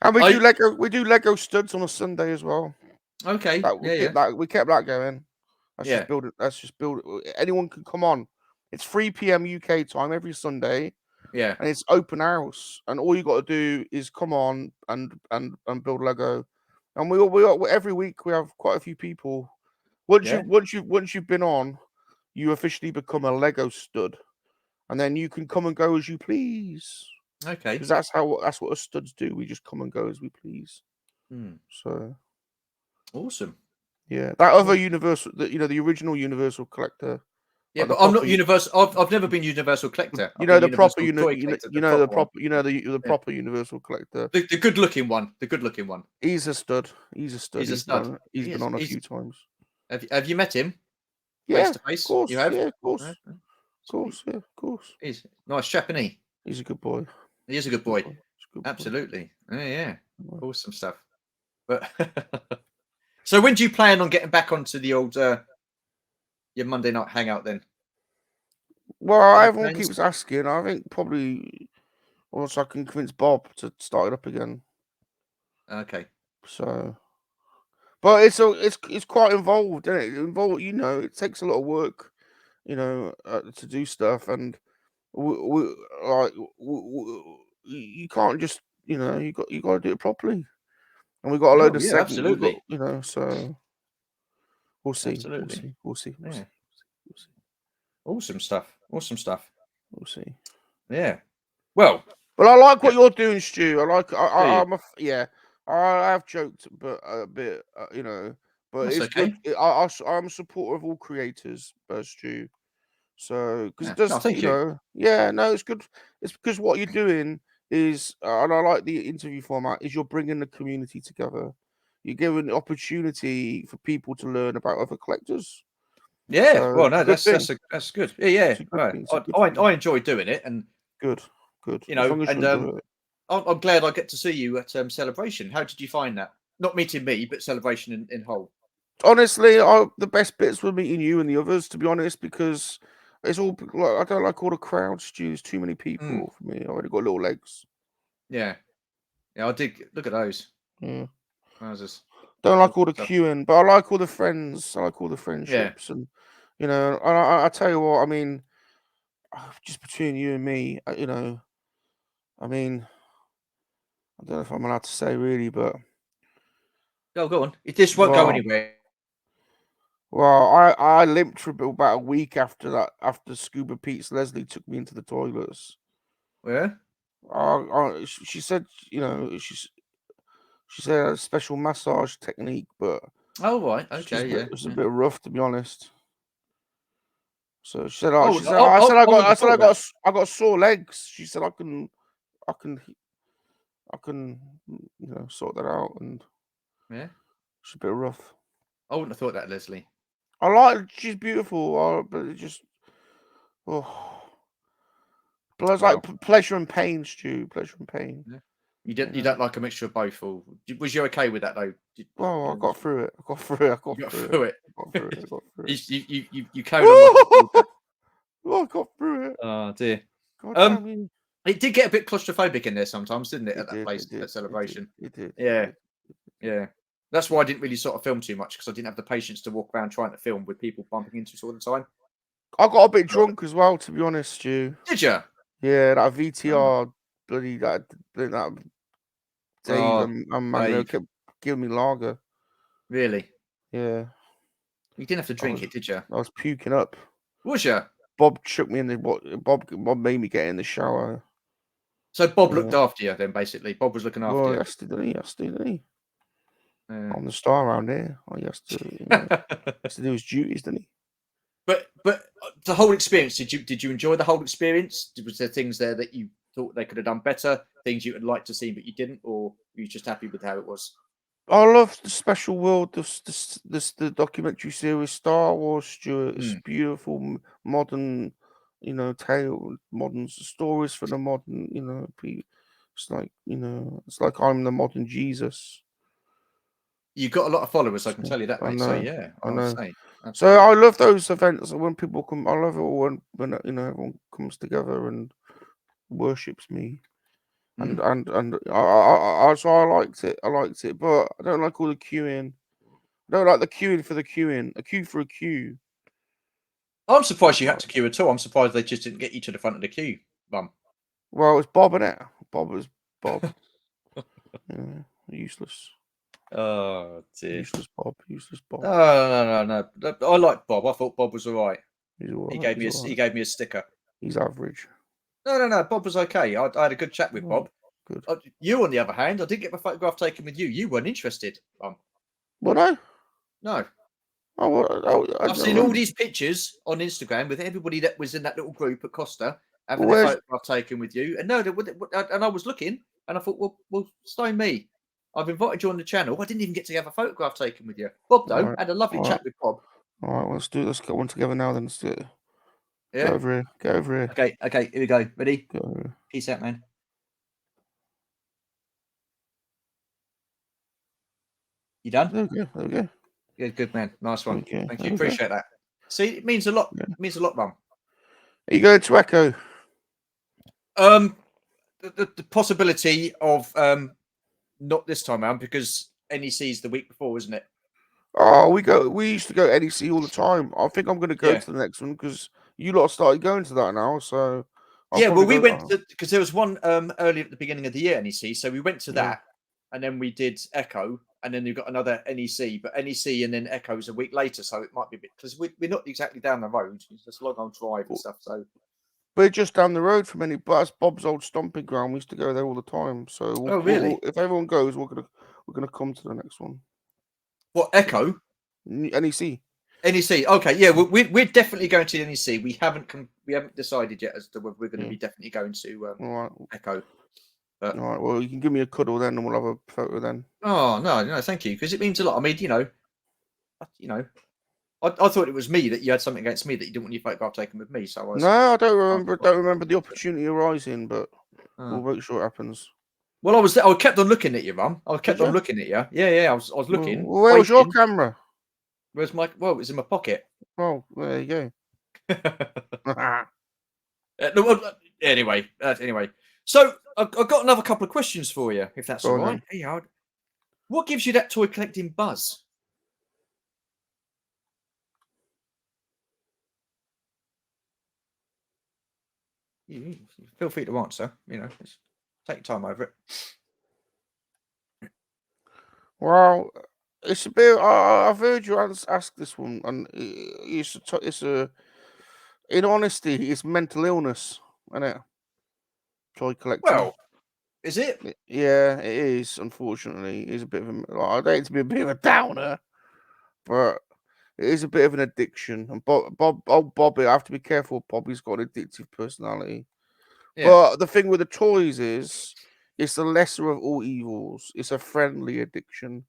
[SPEAKER 2] And we
[SPEAKER 1] I-
[SPEAKER 2] do Lego. We do Lego studs on a Sunday as well.
[SPEAKER 1] Okay.
[SPEAKER 2] That, we
[SPEAKER 1] Yeah.
[SPEAKER 2] keep
[SPEAKER 1] Yeah.
[SPEAKER 2] that. We kept that going. Let's
[SPEAKER 1] Yeah.
[SPEAKER 2] just build it. Let's just build it. Anyone can come on. It's 3 p.m. UK time every Sunday,
[SPEAKER 1] Yeah.
[SPEAKER 2] and it's open house. And all you got to do is come on and build Lego. And we every week we have quite a few people. Once
[SPEAKER 1] Yeah.
[SPEAKER 2] you've been on, you officially become a Lego stud, and then you can come and go as you please.
[SPEAKER 1] Okay.
[SPEAKER 2] Because that's what us studs do. We just come and go as we please.
[SPEAKER 1] Hmm.
[SPEAKER 2] So
[SPEAKER 1] Awesome.
[SPEAKER 2] yeah, that other universal, the original Universal collector.
[SPEAKER 1] Yeah,
[SPEAKER 2] Like the
[SPEAKER 1] but I'm not
[SPEAKER 2] proper-
[SPEAKER 1] universal. I've never been Universal Collector.
[SPEAKER 2] You
[SPEAKER 1] I've
[SPEAKER 2] know
[SPEAKER 1] been
[SPEAKER 2] the proper,
[SPEAKER 1] Universal Toy Collector,
[SPEAKER 2] the
[SPEAKER 1] proper one.
[SPEAKER 2] the proper Universal collector.
[SPEAKER 1] The good looking one. The good looking one.
[SPEAKER 2] He's a stud. He's a stud.
[SPEAKER 1] He's a stud.
[SPEAKER 2] He's
[SPEAKER 1] He
[SPEAKER 2] been
[SPEAKER 1] is.
[SPEAKER 2] on a
[SPEAKER 1] He's-
[SPEAKER 2] few times.
[SPEAKER 1] Have you met him
[SPEAKER 2] Yeah,
[SPEAKER 1] face to face?
[SPEAKER 2] of course.
[SPEAKER 1] You have.
[SPEAKER 2] Yeah, of course.
[SPEAKER 1] Yeah,
[SPEAKER 2] Of course. Yeah, of course.
[SPEAKER 1] He's a nice chap, isn't he?
[SPEAKER 2] He's a good boy.
[SPEAKER 1] He is a good boy.
[SPEAKER 2] He's a good boy.
[SPEAKER 1] Absolutely. Yeah.
[SPEAKER 2] Yeah.
[SPEAKER 1] Awesome stuff. But so when do you plan on getting back onto the old your Monday night hangout then?
[SPEAKER 2] Well,
[SPEAKER 1] Any
[SPEAKER 2] everyone
[SPEAKER 1] plans?
[SPEAKER 2] keeps asking. I think probably once I can convince Bob to start it up again.
[SPEAKER 1] Okay.
[SPEAKER 2] So, but it's quite involved, isn't it? Involved, it takes a lot of work, to do stuff, and you can't just, you got to do it properly, and we got a load
[SPEAKER 1] Oh,
[SPEAKER 2] of
[SPEAKER 1] yeah,
[SPEAKER 2] segments. We got,
[SPEAKER 1] absolutely.
[SPEAKER 2] so we'll see,
[SPEAKER 1] Absolutely.
[SPEAKER 2] we'll see.
[SPEAKER 1] Yeah. Awesome stuff. Awesome stuff.
[SPEAKER 2] We'll see.
[SPEAKER 1] Yeah. Well,
[SPEAKER 2] But I like what you're doing, Stu. I like.
[SPEAKER 1] you?
[SPEAKER 2] I have joked, but a bit, But
[SPEAKER 1] That's
[SPEAKER 2] it's
[SPEAKER 1] okay.
[SPEAKER 2] good. I'm a supporter of all creators, Stu. So, because
[SPEAKER 1] Yeah.
[SPEAKER 2] it does,
[SPEAKER 1] No, thank you.
[SPEAKER 2] no, it's good. It's because what you're doing is, and I like the interview format, is you're bringing the community together. You're giving the opportunity for people to learn about other collectors.
[SPEAKER 1] Yeah.
[SPEAKER 2] So
[SPEAKER 1] Well, no,
[SPEAKER 2] it's a good
[SPEAKER 1] that's
[SPEAKER 2] thing.
[SPEAKER 1] that's good. Yeah.
[SPEAKER 2] It's a good
[SPEAKER 1] Right.
[SPEAKER 2] thing. It's a good thing.
[SPEAKER 1] I enjoy doing it, and
[SPEAKER 2] Good.
[SPEAKER 1] you
[SPEAKER 2] As
[SPEAKER 1] know,
[SPEAKER 2] long as you
[SPEAKER 1] and
[SPEAKER 2] enjoy it.
[SPEAKER 1] I'm glad I get to see you at Celebration. How did you find that? Not meeting me, but Celebration in whole.
[SPEAKER 2] Honestly, the best bits were meeting you and the others, to be honest, because it's all like I don't like all the crowd stews. Too many people for me. I already got little legs.
[SPEAKER 1] Yeah. Yeah, I did look at those.
[SPEAKER 2] Yeah.
[SPEAKER 1] Wowzers.
[SPEAKER 2] Don't like all the
[SPEAKER 1] Stuff.
[SPEAKER 2] queuing, but I like all the friends. I like all the friendships, and I tell you what, I mean, just between you and me, I mean, I don't know if I'm allowed to say really, but
[SPEAKER 1] Go on. This won't go
[SPEAKER 2] well,
[SPEAKER 1] anywhere.
[SPEAKER 2] I limped for about a week after that. After Scuba Pete's Leslie took me into the toilets.
[SPEAKER 1] Where?
[SPEAKER 2] She said, she said a special massage technique, but
[SPEAKER 1] Oh right.
[SPEAKER 2] it's
[SPEAKER 1] Okay. Yeah.
[SPEAKER 2] it's a bit rough, to be honest. So she said,
[SPEAKER 1] Oh,
[SPEAKER 2] she said, I said,
[SPEAKER 1] wouldn't have thought that.
[SPEAKER 2] I got sore legs. She said, I can, sort that out, and
[SPEAKER 1] Yeah.
[SPEAKER 2] it's a bit rough.
[SPEAKER 1] I wouldn't have thought that, Leslie.
[SPEAKER 2] I like, she's beautiful, but it just, oh, but it's
[SPEAKER 1] Well.
[SPEAKER 2] like pleasure and pain, Stu. Pleasure and pain.
[SPEAKER 1] Yeah. You don't like a mixture of both, or was you okay with that though?
[SPEAKER 2] Well, I got through it. I got through it.
[SPEAKER 1] You got through it.
[SPEAKER 2] I got through it. I got through it.
[SPEAKER 1] You carried on.
[SPEAKER 2] I got through it.
[SPEAKER 1] Oh dear.
[SPEAKER 2] God damn you.
[SPEAKER 1] It did get a bit claustrophobic in there sometimes, didn't it? At that
[SPEAKER 2] It
[SPEAKER 1] place,
[SPEAKER 2] did,
[SPEAKER 1] at Celebration.
[SPEAKER 2] It did.
[SPEAKER 1] Yeah. Yeah. That's why I didn't really sort of film too much, because I didn't have the patience to walk around trying to film with people bumping into us all the time.
[SPEAKER 2] I got a bit drunk as well, to be honest, Stu.
[SPEAKER 1] Did you?
[SPEAKER 2] Yeah, that VTR, bloody that Dave and Magno
[SPEAKER 1] Dave.
[SPEAKER 2] kept giving me lager.
[SPEAKER 1] Really?
[SPEAKER 2] Yeah.
[SPEAKER 1] You didn't have to drink it, did you?
[SPEAKER 2] I was puking up.
[SPEAKER 1] Was you?
[SPEAKER 2] Bob shook me in the Bob made me get in the shower.
[SPEAKER 1] So Bob looked after you then, basically. Bob was looking after you.
[SPEAKER 2] Yes, didn't he? Yes, didn't he?
[SPEAKER 1] Yeah.
[SPEAKER 2] I'm the star around here. Oh, he has to do his duties, didn't he?
[SPEAKER 1] But the whole experience, did you enjoy the whole experience? Was there things there that you thought they could have done better? Things you would like to see but you didn't, or were you just happy with how it was?
[SPEAKER 2] I love the special world, the documentary series Star Wars, Stuart. It's
[SPEAKER 1] Mm.
[SPEAKER 2] beautiful, modern, tale, modern stories for the modern, It's like, it's like I'm the modern Jesus.
[SPEAKER 1] You've got a lot of followers, I can
[SPEAKER 2] So,
[SPEAKER 1] tell you that,
[SPEAKER 2] I
[SPEAKER 1] mate. So
[SPEAKER 2] know,
[SPEAKER 1] yeah,
[SPEAKER 2] I
[SPEAKER 1] I would
[SPEAKER 2] know.
[SPEAKER 1] say.
[SPEAKER 2] So
[SPEAKER 1] Absolutely.
[SPEAKER 2] I love those events when people come. I love it all when everyone comes together and worships me. And
[SPEAKER 1] Mm.
[SPEAKER 2] so I liked it. I liked it, but I don't like all the queuing. I don't like the queuing for the queuing. A queue for a queue.
[SPEAKER 1] I'm surprised you had to queue at all. I'm surprised they just didn't get you to the front of the queue, Mum.
[SPEAKER 2] Well, it's Bob, innit? Bob was Bob. Yeah, useless.
[SPEAKER 1] Oh dear.
[SPEAKER 2] Useless Bob. Useless Bob.
[SPEAKER 1] No. I like Bob. I thought Bob was all right.
[SPEAKER 2] He's all
[SPEAKER 1] He
[SPEAKER 2] right.
[SPEAKER 1] gave me
[SPEAKER 2] He's
[SPEAKER 1] a
[SPEAKER 2] all
[SPEAKER 1] he
[SPEAKER 2] right.
[SPEAKER 1] gave me a sticker.
[SPEAKER 2] He's average.
[SPEAKER 1] No. Bob was okay. I had a good chat with Bob.
[SPEAKER 2] Good.
[SPEAKER 1] You, on the other hand, I did get my photograph taken with you. You weren't interested, Mum.
[SPEAKER 2] What I?
[SPEAKER 1] No.
[SPEAKER 2] I
[SPEAKER 1] I've
[SPEAKER 2] don't
[SPEAKER 1] seen all
[SPEAKER 2] remember.
[SPEAKER 1] these pictures on Instagram with everybody that was in that little group at Costa having a
[SPEAKER 2] Where's
[SPEAKER 1] photograph taken with you. And no, and I was looking and I thought, well, stay me. I've invited you on the channel. I didn't even get to have a photograph taken with you. Bob,
[SPEAKER 2] all
[SPEAKER 1] though,
[SPEAKER 2] right?
[SPEAKER 1] had a lovely
[SPEAKER 2] All right.
[SPEAKER 1] chat with Bob.
[SPEAKER 2] All right. Let's do. Let's get one together now. Then let's do it. Get
[SPEAKER 1] Yeah.
[SPEAKER 2] over here. Get over here.
[SPEAKER 1] Okay, here we go. Ready?
[SPEAKER 2] Get over here.
[SPEAKER 1] Peace out, man. You done?
[SPEAKER 2] There we go. There we go.
[SPEAKER 1] Good man. Nice one.
[SPEAKER 2] Okay.
[SPEAKER 1] Thank
[SPEAKER 2] There
[SPEAKER 1] you.
[SPEAKER 2] we go.
[SPEAKER 1] Appreciate that. See, it means a lot.
[SPEAKER 2] Yeah.
[SPEAKER 1] It means a lot, Mum.
[SPEAKER 2] Are you going to Echo?
[SPEAKER 1] The possibility of not this time around because NEC's the week before, isn't it?
[SPEAKER 2] Oh, we used to go NEC all the time. I think I'm going to go
[SPEAKER 1] Yeah.
[SPEAKER 2] to the next one because you lot started going to that now. So I'll
[SPEAKER 1] Yeah, well,
[SPEAKER 2] probably
[SPEAKER 1] we
[SPEAKER 2] go.
[SPEAKER 1] went to because there was one early at the beginning of the year, NEC. So we went to
[SPEAKER 2] Yeah.
[SPEAKER 1] that, and then we did Echo, and then you've got another NEC, but NEC and then Echo's a week later, so it might be a bit because we're not exactly down the road. It's just a long old drive and stuff. So
[SPEAKER 2] We're just down the road from any, but that's Bob's old stomping ground. We used to go there all the time. So
[SPEAKER 1] oh really?
[SPEAKER 2] if everyone goes, we're gonna come to the next one.
[SPEAKER 1] What Echo?
[SPEAKER 2] NEC.
[SPEAKER 1] NEC. Okay, yeah, we're definitely going to NEC. We haven't decided yet as to whether we're going to be definitely going to
[SPEAKER 2] All right.
[SPEAKER 1] Echo.
[SPEAKER 2] All right. Well, you can give me a cuddle then, and we'll have a photo then.
[SPEAKER 1] Oh no, thank you, because it means a lot. I mean, I thought it was me that you had something against me that you didn't want your photograph taken with me. So I was,
[SPEAKER 2] No, I don't remember. Don't remember the opportunity arising, but
[SPEAKER 1] Oh.
[SPEAKER 2] we'll make sure it happens.
[SPEAKER 1] Well, I kept on looking at you, Mum. I kept on looking at you. Yeah. I was looking.
[SPEAKER 2] Well, where was your
[SPEAKER 1] waiting.
[SPEAKER 2] camera?
[SPEAKER 1] Where's my? Well, it was in my pocket.
[SPEAKER 2] Oh, there you go.
[SPEAKER 1] Anyway. So I've got another couple of questions for you, if that's
[SPEAKER 2] Go
[SPEAKER 1] all
[SPEAKER 2] on
[SPEAKER 1] right.
[SPEAKER 2] then.
[SPEAKER 1] Hey, Howard. What gives you that toy collecting buzz? You feel free to answer. Just take your time over it.
[SPEAKER 2] Well, it's a bit. I've heard you ask this one, and it's a. In honesty, it's mental illness, isn't it? Toy collecting.
[SPEAKER 1] Well, is it?
[SPEAKER 2] Yeah, it is. Unfortunately, it's a bit of a. I don't hate to be a bit of a downer, but it is a bit of an addiction. And Bobby, I have to be careful. Bobby's got an addictive personality.
[SPEAKER 1] Yeah.
[SPEAKER 2] But the thing with the toys is, it's the lesser of all evils. It's a friendly addiction.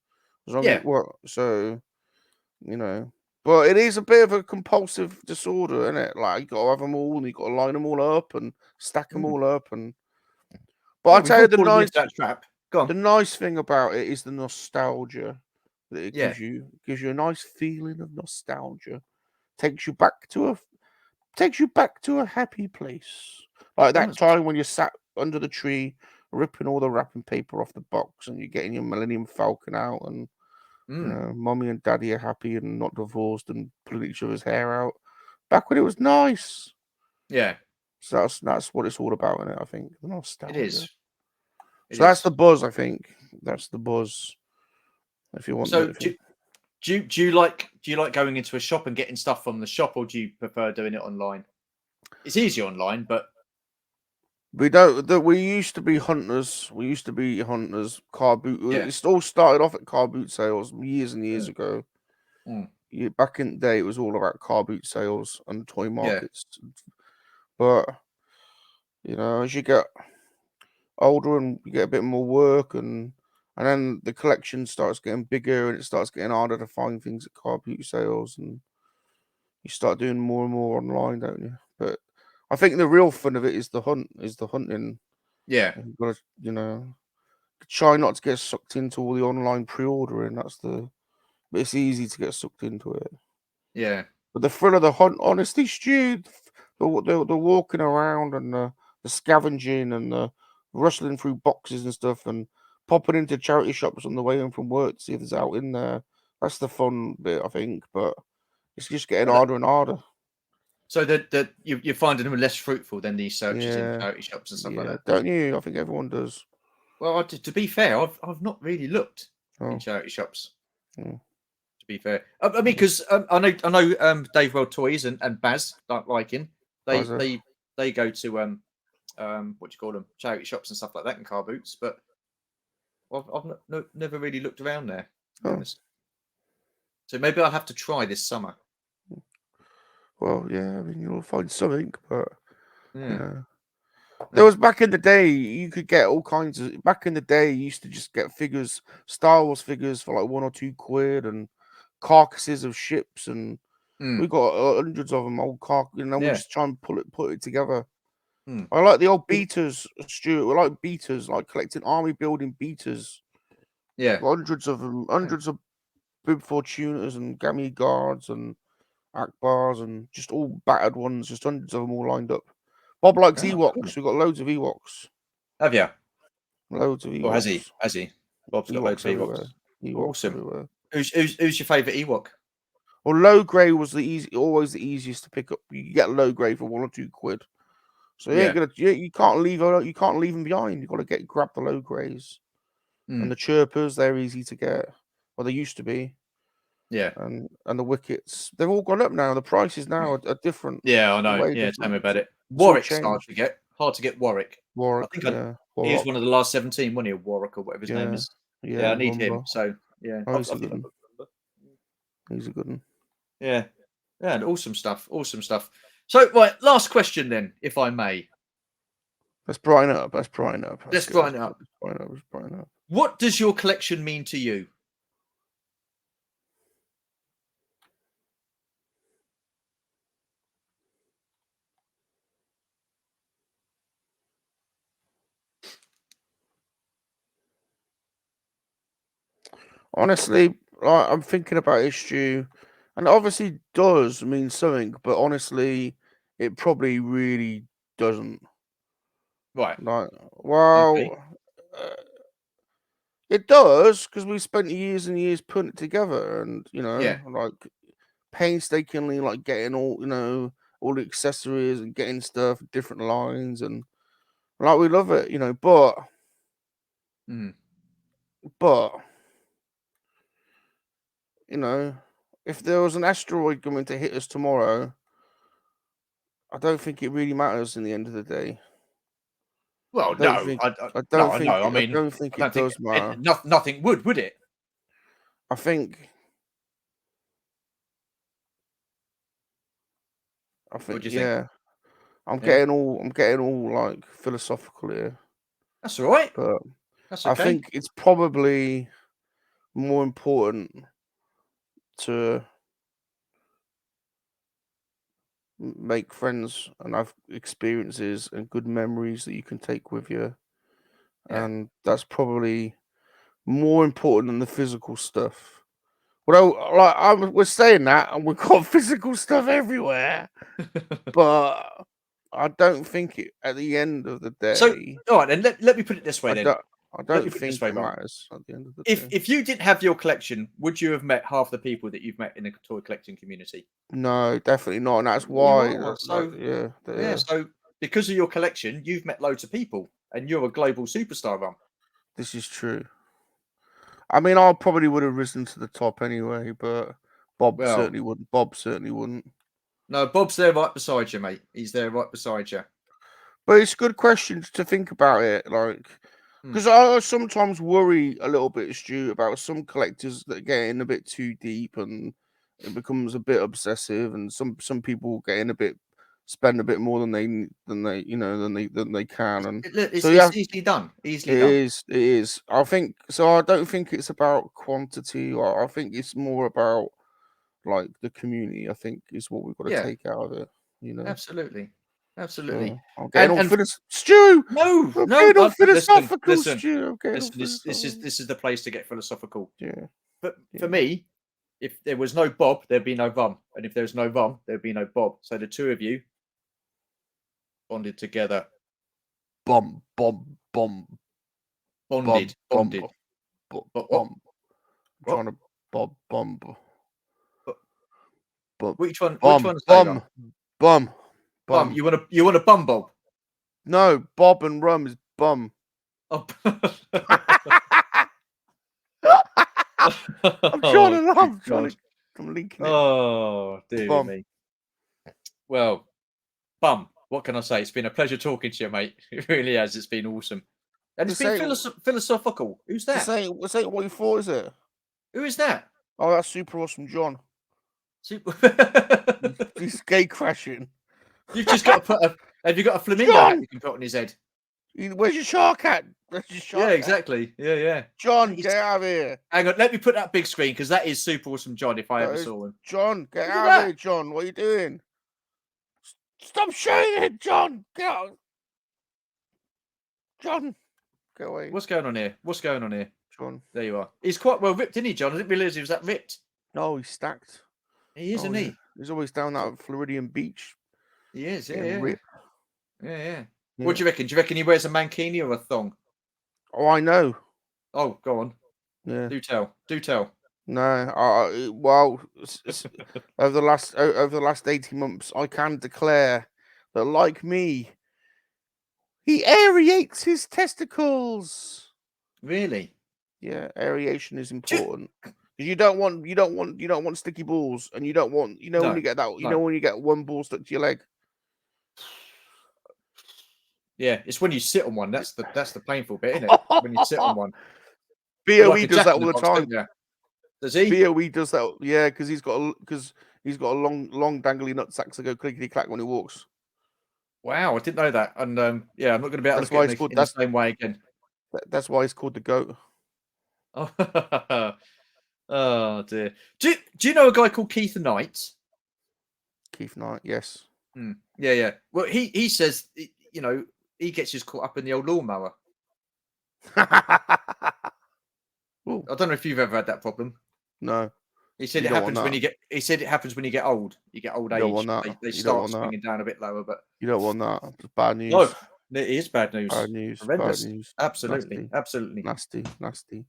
[SPEAKER 2] But it is a bit of a compulsive disorder, isn't it? Like you got to have them all, and you got to line them all up and stack them all up. But I
[SPEAKER 1] We've
[SPEAKER 2] tell
[SPEAKER 1] all
[SPEAKER 2] you, the
[SPEAKER 1] fallen into that trap. Go on.
[SPEAKER 2] the nice thing about it is the nostalgia that it
[SPEAKER 1] Yeah.
[SPEAKER 2] gives you. It gives you a nice feeling of nostalgia. Takes you back to a happy place. Like that time when you sat under the tree, ripping all the wrapping paper off the box, and you're getting your Millennium Falcon out, and mommy and daddy are happy and not divorced and pulling each other's hair out. Back when it was nice.
[SPEAKER 1] Yeah.
[SPEAKER 2] So that's what it's all about, isn't it? I think the nostalgia.
[SPEAKER 1] It is.
[SPEAKER 2] So that's the buzz. I think that's the buzz. If you want.
[SPEAKER 1] So do you like going into a shop and getting stuff from the shop, or do you prefer doing it online? It's easy online, but
[SPEAKER 2] we don't. We used to be hunters. Car boot.
[SPEAKER 1] Yeah.
[SPEAKER 2] It all started off at car boot sales years and years ago. Back in the day, it was all about car boot sales and toy markets. But as you get older and you get a bit more work, and then the collection starts getting bigger and it starts getting harder to find things at car boot sales, and you start doing more and more online, don't you? But I think the real fun of it is the hunting.
[SPEAKER 1] Yeah.
[SPEAKER 2] You've got to, try not to get sucked into all the online pre-ordering. But it's easy to get sucked into it.
[SPEAKER 1] Yeah.
[SPEAKER 2] But the thrill of the hunt, honestly, Stu, the walking around and the scavenging and the rustling through boxes and stuff and popping into charity shops on the way home from work to see if there's out in there. That's the fun bit, I think. But it's just getting
[SPEAKER 1] Well,
[SPEAKER 2] harder and harder.
[SPEAKER 1] so that you're finding them less fruitful than these searches in
[SPEAKER 2] Yeah,
[SPEAKER 1] charity shops and stuff like
[SPEAKER 2] yeah.
[SPEAKER 1] that.
[SPEAKER 2] Don't you? I think everyone does.
[SPEAKER 1] Well, to be fair, I've not really looked in
[SPEAKER 2] Oh,
[SPEAKER 1] charity shops.
[SPEAKER 2] mm,
[SPEAKER 1] To be fair, I mean, because I know Dave World Toys and Baz don't like him. They
[SPEAKER 2] buzzer.
[SPEAKER 1] they go to what do you call them, charity shops and stuff like that, and car boots. But I've never really looked around there, to be
[SPEAKER 2] Oh,
[SPEAKER 1] honest. So maybe I'll have to try this summer.
[SPEAKER 2] well, yeah. I mean, you'll find something, but
[SPEAKER 1] Yeah.
[SPEAKER 2] there was back in the day, you could get all kinds of. Back in the day, you used to just get figures, Star Wars figures for like £1 or £2, and carcasses of ships, and we
[SPEAKER 1] Mm.
[SPEAKER 2] got hundreds of them, old and then we
[SPEAKER 1] Yeah.
[SPEAKER 2] just try and put it together.
[SPEAKER 1] Mm.
[SPEAKER 2] I like the old beaters, Stuart. I like beaters, like collecting army building beaters.
[SPEAKER 1] Yeah.
[SPEAKER 2] Hundreds of them, hundreds of Bib Fortuners and Gammy Guards and Akbars and just all battered ones, just hundreds of them all lined up. Bob likes
[SPEAKER 1] Oh,
[SPEAKER 2] Ewoks.
[SPEAKER 1] cool.
[SPEAKER 2] We've got loads of Ewoks.
[SPEAKER 1] Have you?
[SPEAKER 2] Loads of
[SPEAKER 1] Or has he?
[SPEAKER 2] Ewoks.
[SPEAKER 1] Has he? Bob's got loads
[SPEAKER 2] Ewoks
[SPEAKER 1] of
[SPEAKER 2] everywhere.
[SPEAKER 1] Ewoks.
[SPEAKER 2] Ewoks
[SPEAKER 1] Awesome.
[SPEAKER 2] everywhere.
[SPEAKER 1] Who's your favourite Ewok?
[SPEAKER 2] Well, low grey was always the easiest to pick up. You can get low grey for £1 or £2. So
[SPEAKER 1] Yeah.
[SPEAKER 2] you can't leave them behind. You got to grab the low greys. And
[SPEAKER 1] Mm.
[SPEAKER 2] the chirpers, they're easy to get. Well, they used to be.
[SPEAKER 1] Yeah.
[SPEAKER 2] And the wickets, they've all gone up now. The prices now are different.
[SPEAKER 1] Yeah, I know.
[SPEAKER 2] Way
[SPEAKER 1] Yeah, tell
[SPEAKER 2] different.
[SPEAKER 1] me about it.
[SPEAKER 2] It's all
[SPEAKER 1] Warwick's hard
[SPEAKER 2] changed.
[SPEAKER 1] to get. Hard to get Warwick.
[SPEAKER 2] Warwick,
[SPEAKER 1] I think
[SPEAKER 2] yeah.
[SPEAKER 1] he was
[SPEAKER 2] Warwick,
[SPEAKER 1] one of the last 17, wasn't he? Warwick or whatever his name
[SPEAKER 2] yeah.
[SPEAKER 1] is.
[SPEAKER 2] Yeah,
[SPEAKER 1] Yeah, I need him.
[SPEAKER 2] Rumba.
[SPEAKER 1] So yeah,
[SPEAKER 2] Oh,
[SPEAKER 1] I
[SPEAKER 2] he's a
[SPEAKER 1] think
[SPEAKER 2] good
[SPEAKER 1] I've
[SPEAKER 2] one.
[SPEAKER 1] got the number.
[SPEAKER 2] He's a good one.
[SPEAKER 1] Yeah, yeah, and awesome stuff. Awesome stuff. So right, last question then, if I may.
[SPEAKER 2] Let's brighten up. Let's brighten up.
[SPEAKER 1] Let's brighten up.
[SPEAKER 2] Let's brighten up.
[SPEAKER 1] What does your collection mean to you?
[SPEAKER 2] Honestly, I'm thinking about it, Stu, and it obviously does mean something, but honestly, it probably really doesn't.
[SPEAKER 1] Right.
[SPEAKER 2] Like,
[SPEAKER 1] Okay.
[SPEAKER 2] well, uh, it does because we spent years and years putting it together, and
[SPEAKER 1] Yeah.
[SPEAKER 2] like painstakingly, like getting all the accessories and getting stuff, different lines, and like we love it,
[SPEAKER 1] Mm.
[SPEAKER 2] but if there was an asteroid coming to hit us tomorrow, I don't think it really matters in the end of the day.
[SPEAKER 1] Well,
[SPEAKER 2] I don't
[SPEAKER 1] no,
[SPEAKER 2] think.
[SPEAKER 1] I
[SPEAKER 2] I
[SPEAKER 1] no,
[SPEAKER 2] don't
[SPEAKER 1] I
[SPEAKER 2] think.
[SPEAKER 1] know. I
[SPEAKER 2] I
[SPEAKER 1] mean,
[SPEAKER 2] don't think
[SPEAKER 1] I
[SPEAKER 2] it
[SPEAKER 1] don't think
[SPEAKER 2] does matter.
[SPEAKER 1] nothing would it?
[SPEAKER 2] I think.
[SPEAKER 1] What do you think?
[SPEAKER 2] Yeah. I'm
[SPEAKER 1] Yeah,
[SPEAKER 2] getting all like philosophical here,
[SPEAKER 1] that's all right.
[SPEAKER 2] but
[SPEAKER 1] That's
[SPEAKER 2] I
[SPEAKER 1] okay.
[SPEAKER 2] think it's probably more important to make friends and have experiences and good memories that you can take with you,
[SPEAKER 1] Yeah.
[SPEAKER 2] and that's probably more important than the physical stuff. Well, like we're saying that, and we've got physical stuff everywhere, but I don't think it. At the end of the
[SPEAKER 1] So,
[SPEAKER 2] day,
[SPEAKER 1] all right, then let me put it this way.
[SPEAKER 2] I
[SPEAKER 1] Then
[SPEAKER 2] don't. I
[SPEAKER 1] let me
[SPEAKER 2] don't
[SPEAKER 1] put it this
[SPEAKER 2] think
[SPEAKER 1] way,
[SPEAKER 2] it
[SPEAKER 1] Ron.
[SPEAKER 2] matters at the end of the
[SPEAKER 1] If
[SPEAKER 2] day.
[SPEAKER 1] you didn't have your collection, would you have met half the people that you've met in the toy collecting community?
[SPEAKER 2] No, definitely not, and that's
[SPEAKER 1] You
[SPEAKER 2] why.
[SPEAKER 1] are.
[SPEAKER 2] Like,
[SPEAKER 1] So yeah.
[SPEAKER 2] yeah.
[SPEAKER 1] So because of your collection, you've met loads of people, and you're a global superstar, Ron.
[SPEAKER 2] This is true. I mean, I probably would have risen to the top anyway, but Bob
[SPEAKER 1] Well,
[SPEAKER 2] certainly wouldn't. Bob certainly wouldn't.
[SPEAKER 1] no, Bob's there right beside you, mate. He's there right beside you.
[SPEAKER 2] But it's good questions to think about it, like,
[SPEAKER 1] Hmm.
[SPEAKER 2] because I sometimes worry a little bit, Stu, about some collectors that get in a bit too deep and it becomes a bit obsessive, and some people get in a bit spend a bit more than they can, and
[SPEAKER 1] It's
[SPEAKER 2] so yeah,
[SPEAKER 1] easily done. Easily
[SPEAKER 2] it
[SPEAKER 1] done.
[SPEAKER 2] is. It is. I think so. I don't think it's about quantity. I think it's more about like the community. I think is what we've got to
[SPEAKER 1] Yeah.
[SPEAKER 2] take out of it. You know.
[SPEAKER 1] Absolutely.
[SPEAKER 2] So I'm getting all
[SPEAKER 1] And
[SPEAKER 2] Stu.
[SPEAKER 1] no,
[SPEAKER 2] I'm
[SPEAKER 1] no,
[SPEAKER 2] getting all
[SPEAKER 1] listen,
[SPEAKER 2] philosophical,
[SPEAKER 1] listen,
[SPEAKER 2] Stu. I'm getting all
[SPEAKER 1] listen. This
[SPEAKER 2] philosophical.
[SPEAKER 1] is the place to get philosophical.
[SPEAKER 2] Yeah.
[SPEAKER 1] But
[SPEAKER 2] Yeah.
[SPEAKER 1] for me, if there was no Bob, there'd be no Vom, and if there's no Vom, there'd be no Bob. So the two of you bonded together.
[SPEAKER 2] Bonded.
[SPEAKER 1] Bonded.
[SPEAKER 2] I'm
[SPEAKER 1] What?
[SPEAKER 2] trying to bomb.
[SPEAKER 1] Which one? Which one to say, Vom?
[SPEAKER 2] Bum.
[SPEAKER 1] You want a bum Bob?
[SPEAKER 2] No, Bob and rum is bum.
[SPEAKER 1] Oh.
[SPEAKER 2] I'm linking it.
[SPEAKER 1] Oh, dear
[SPEAKER 2] Bum.
[SPEAKER 1] me. Well, bum. What can I say? It's been a pleasure talking to you, mate. It really has. It's been awesome. And it's been philosophical. Who's that?
[SPEAKER 2] This ain't what you thought, is it?
[SPEAKER 1] Who is that?
[SPEAKER 2] Oh, that's super awesome, John. He's gay crashing.
[SPEAKER 1] You've just got to put have you got a flamingo
[SPEAKER 2] John!
[SPEAKER 1] hat you can put on his head?
[SPEAKER 2] Where's your shark hat?
[SPEAKER 1] Yeah, exactly. Yeah.
[SPEAKER 2] John, get out of here.
[SPEAKER 1] Hang on, let me put that big screen because that is super awesome, John. If I ever saw him.
[SPEAKER 2] John, get out of here, John. What are you doing? Stop showing it, John. Get out. John, go away.
[SPEAKER 1] What's going on here?
[SPEAKER 2] John.
[SPEAKER 1] There you are. He's quite well ripped, isn't he, John? I didn't realise he was that ripped.
[SPEAKER 2] No, he's stacked.
[SPEAKER 1] He is, isn't he?
[SPEAKER 2] He's always down that Floridian beach.
[SPEAKER 1] He is, yeah.
[SPEAKER 2] Yeah.
[SPEAKER 1] What do you reckon? Do you reckon he wears a mankini or a thong?
[SPEAKER 2] Oh, I know.
[SPEAKER 1] Oh, go on.
[SPEAKER 2] Yeah.
[SPEAKER 1] Do tell.
[SPEAKER 2] No, well, over the last 18 months, I can declare that, like me, he aerates his testicles.
[SPEAKER 1] Really?
[SPEAKER 2] Yeah, aeration is important. You don't want sticky balls, and you don't want when you get that when you get one ball stuck to your leg.
[SPEAKER 1] Yeah, it's when you sit on one. That's the painful bit, isn't it? When you sit on one.
[SPEAKER 2] BOE does that all the time.
[SPEAKER 1] Does he?
[SPEAKER 2] BOE does that, yeah, because he's got a long dangly nutsack to go clickety clack when he walks.
[SPEAKER 1] Wow, I didn't know that, and yeah, I'm not going to be able to look at him in the same way again.
[SPEAKER 2] That's why he's called the goat.
[SPEAKER 1] Oh, oh dear. Do you know a guy called Keith Knight?
[SPEAKER 2] Keith Knight, yes.
[SPEAKER 1] Yeah. Well, he says he gets his caught up in the old lawnmower. I don't know if you've ever had that problem.
[SPEAKER 2] No.
[SPEAKER 1] He said it happens when you get. He said it happens when you get old. You get old age. They start swinging down a bit lower, but
[SPEAKER 2] you don't want that. It's bad news.
[SPEAKER 1] No, it is bad news.
[SPEAKER 2] Bad news.
[SPEAKER 1] Horrendous.
[SPEAKER 2] Bad news.
[SPEAKER 1] Absolutely.
[SPEAKER 2] Nasty.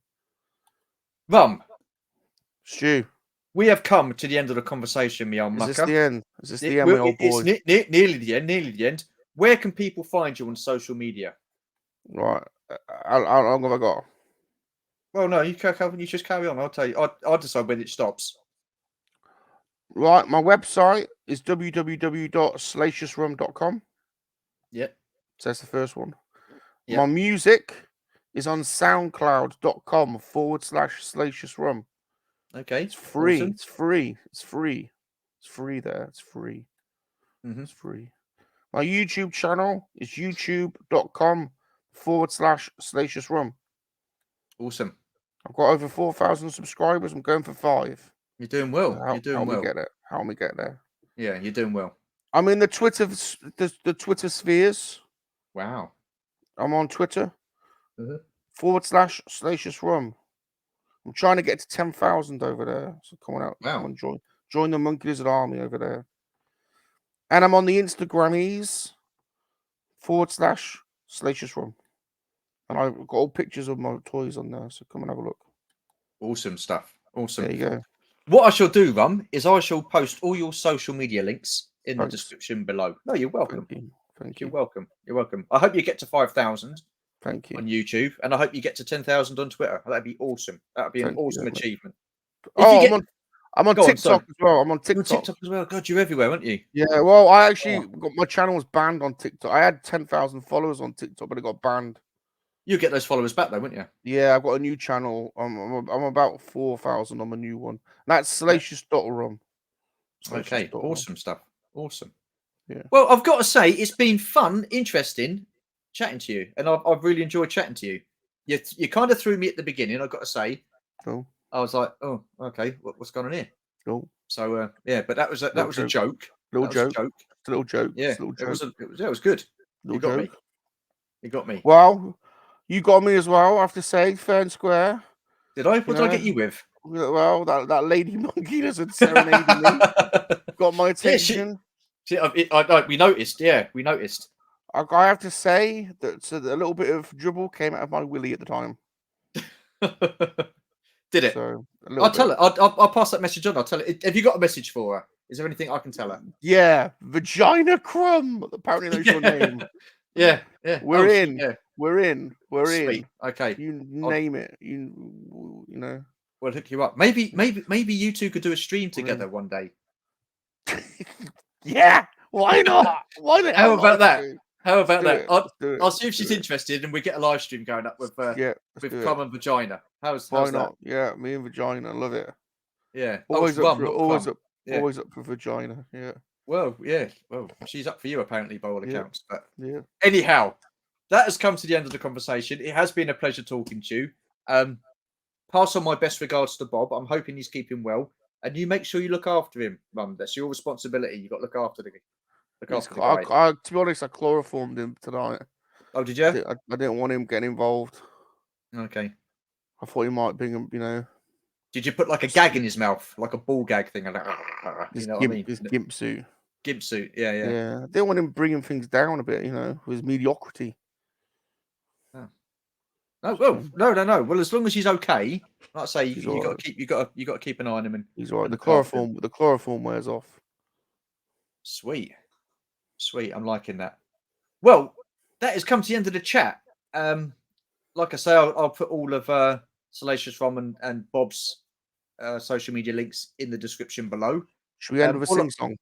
[SPEAKER 1] Stu, we have come to the end of the conversation, me old mucker.
[SPEAKER 2] Is this the end? Is this the end, my old boy?
[SPEAKER 1] It's nearly the end. Where can people find you on social media?
[SPEAKER 2] Right. How long have I got?
[SPEAKER 1] Well, no, you just carry on. I'll tell you. I'll decide when it stops.
[SPEAKER 2] Right, my website is www.salaciousrum.com.
[SPEAKER 1] Yep.
[SPEAKER 2] So that's the first one.
[SPEAKER 1] Yep.
[SPEAKER 2] My music is on soundcloud.com/salaciousrum.
[SPEAKER 1] Okay.
[SPEAKER 2] It's free.
[SPEAKER 1] Awesome.
[SPEAKER 2] It's free. It's free there. It's free.
[SPEAKER 1] Mm-hmm.
[SPEAKER 2] It's free. My YouTube channel is youtube.com/salaciousrum.
[SPEAKER 1] Awesome.
[SPEAKER 2] I've got over 4,000 subscribers. I'm going for 5.
[SPEAKER 1] You're doing well.
[SPEAKER 2] Help me get there.
[SPEAKER 1] Yeah, you're doing well.
[SPEAKER 2] I'm in the Twitter spheres.
[SPEAKER 1] Wow.
[SPEAKER 2] I'm on Twitter.
[SPEAKER 1] Mm-hmm.
[SPEAKER 2] /SalaciousRum. I'm trying to get to 10,000 over there. So come on out.
[SPEAKER 1] Wow.
[SPEAKER 2] Come on, join the Monkey Lizard Army over there. And I'm on the Instagrammies /SalaciousRum. And I've got all pictures of my toys on there. So come and have a look.
[SPEAKER 1] Awesome stuff. Awesome.
[SPEAKER 2] There you go.
[SPEAKER 1] What I shall do, Rum, is I shall post all your social media links in the description below. No, you're welcome.
[SPEAKER 2] Thank you.
[SPEAKER 1] You're welcome. I hope you get to 5,000.
[SPEAKER 2] Thank you.
[SPEAKER 1] On YouTube, and I hope you get to 10,000 on Twitter. That'd be awesome. That'd be an awesome achievement.
[SPEAKER 2] I'm on TikTok as well. I'm on TikTok.
[SPEAKER 1] You're on TikTok as well. God, you're everywhere, aren't you?
[SPEAKER 2] Yeah. Well, I actually got my channel was banned on TikTok. I had 10,000 followers on TikTok, but it got banned.
[SPEAKER 1] You get those followers back though, wouldn't you?
[SPEAKER 2] Yeah, I've got a new channel. I'm about 4,000 on my new one. That's salacious.rum.
[SPEAKER 1] Okay, awesome stuff. Awesome. Well, I've got to say, it's been fun, interesting chatting to you, and I've really enjoyed chatting to you. You kind of threw me at the beginning. I've got to say,
[SPEAKER 2] Cool.
[SPEAKER 1] I was like, oh, okay, what's going on here?
[SPEAKER 2] Cool.
[SPEAKER 1] So yeah, but that was a joke.
[SPEAKER 2] Little
[SPEAKER 1] That was a
[SPEAKER 2] joke.
[SPEAKER 1] joke.
[SPEAKER 2] It's a little joke.
[SPEAKER 1] Yeah,
[SPEAKER 2] It's a little joke.
[SPEAKER 1] it was good. You
[SPEAKER 2] Little
[SPEAKER 1] got me.
[SPEAKER 2] joke.
[SPEAKER 1] You got me.
[SPEAKER 2] Well, you got me as well. I have to say, fair and square.
[SPEAKER 1] Did I? What did I get you with?
[SPEAKER 2] Well, that lady monkey that's had serenading me got my
[SPEAKER 1] Yeah,
[SPEAKER 2] attention.
[SPEAKER 1] we noticed. Yeah, we noticed.
[SPEAKER 2] I have to say that a little bit of dribble came out of my willy at the time.
[SPEAKER 1] Did it?
[SPEAKER 2] So
[SPEAKER 1] I'll tell her. I'll pass that message on. I'll tell her. Have you got a message for her? Is there anything I can tell her?
[SPEAKER 2] Yeah, Vagina Crumb. Apparently knows your name.
[SPEAKER 1] Yeah.
[SPEAKER 2] We're
[SPEAKER 1] Oh,
[SPEAKER 2] in.
[SPEAKER 1] yeah.
[SPEAKER 2] We're in. We're
[SPEAKER 1] Sweet.
[SPEAKER 2] in.
[SPEAKER 1] Okay.
[SPEAKER 2] You name it. You know.
[SPEAKER 1] We'll hook you up. Maybe you two could do a stream together one day.
[SPEAKER 2] Yeah. Why not? Why not?
[SPEAKER 1] How about that?
[SPEAKER 2] To?
[SPEAKER 1] How about
[SPEAKER 2] Let's
[SPEAKER 1] that?
[SPEAKER 2] do it.
[SPEAKER 1] I'll see if she's interested, and we get a live stream going up with Crumb and Vagina. How's
[SPEAKER 2] Why
[SPEAKER 1] that?
[SPEAKER 2] not? Yeah, me and Vagina, love it.
[SPEAKER 1] Yeah.
[SPEAKER 2] Always
[SPEAKER 1] oh,
[SPEAKER 2] up for always up
[SPEAKER 1] Yeah.
[SPEAKER 2] always up for Vagina. Yeah.
[SPEAKER 1] Well, yeah. Well, she's up for you apparently by all accounts. But
[SPEAKER 2] Yeah.
[SPEAKER 1] anyhow, that has come to the end of the conversation. It has been a pleasure talking to you. Pass on my best regards to Bob. I'm hoping he's keeping well. And you make sure you look after him, Mum. That's your responsibility. You've got to look after the guy.
[SPEAKER 2] To be honest, I chloroformed him tonight.
[SPEAKER 1] Oh, did you?
[SPEAKER 2] I didn't want him getting involved.
[SPEAKER 1] Okay.
[SPEAKER 2] I thought he might bring him,
[SPEAKER 1] Did you put like a gag in his mouth, like a ball gag thing? What I mean?
[SPEAKER 2] His gimp suit.
[SPEAKER 1] Gimp suit. Yeah.
[SPEAKER 2] Yeah. I didn't want him bringing things down a bit, with his mediocrity.
[SPEAKER 1] Oh, well, no. Well, as long as he's okay, like I say, you got to keep an eye on him. And
[SPEAKER 2] he's all right. The chloroform wears off.
[SPEAKER 1] Sweet. I'm liking that. Well, that has come to the end of the chat. Like I say, I'll put all of Salacious Rom and Bob's social media links in the description below.
[SPEAKER 2] Should we end with a sing song?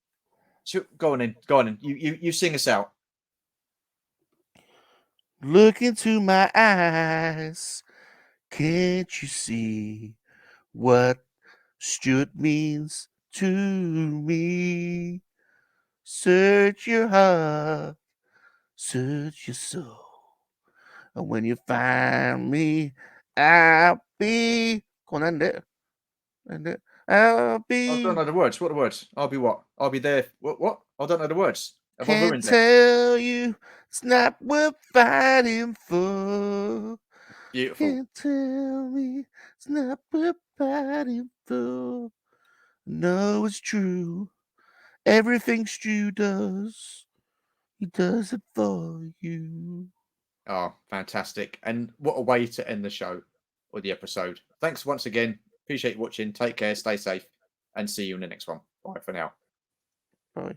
[SPEAKER 1] Go on in. You sing us out.
[SPEAKER 2] Look into my eyes. Can't you see what Stuart means to me? Search your heart, search your soul. And when you find me, I'll be. Come on, end it. I'll be.
[SPEAKER 1] I don't know the words. What are the words? I'll be what? I'll be there. What? I don't know the words.
[SPEAKER 2] Can't tell you it's not worth fighting for.
[SPEAKER 1] Beautiful.
[SPEAKER 2] Can't tell me it's not worth fighting for. No, it's true. Everything Stu does, he does it for you.
[SPEAKER 1] Oh, fantastic. And what a way to end the show or the episode. Thanks once again. Appreciate you watching. Take care, stay safe, and see you in the next one. Bye for now.
[SPEAKER 2] Bye.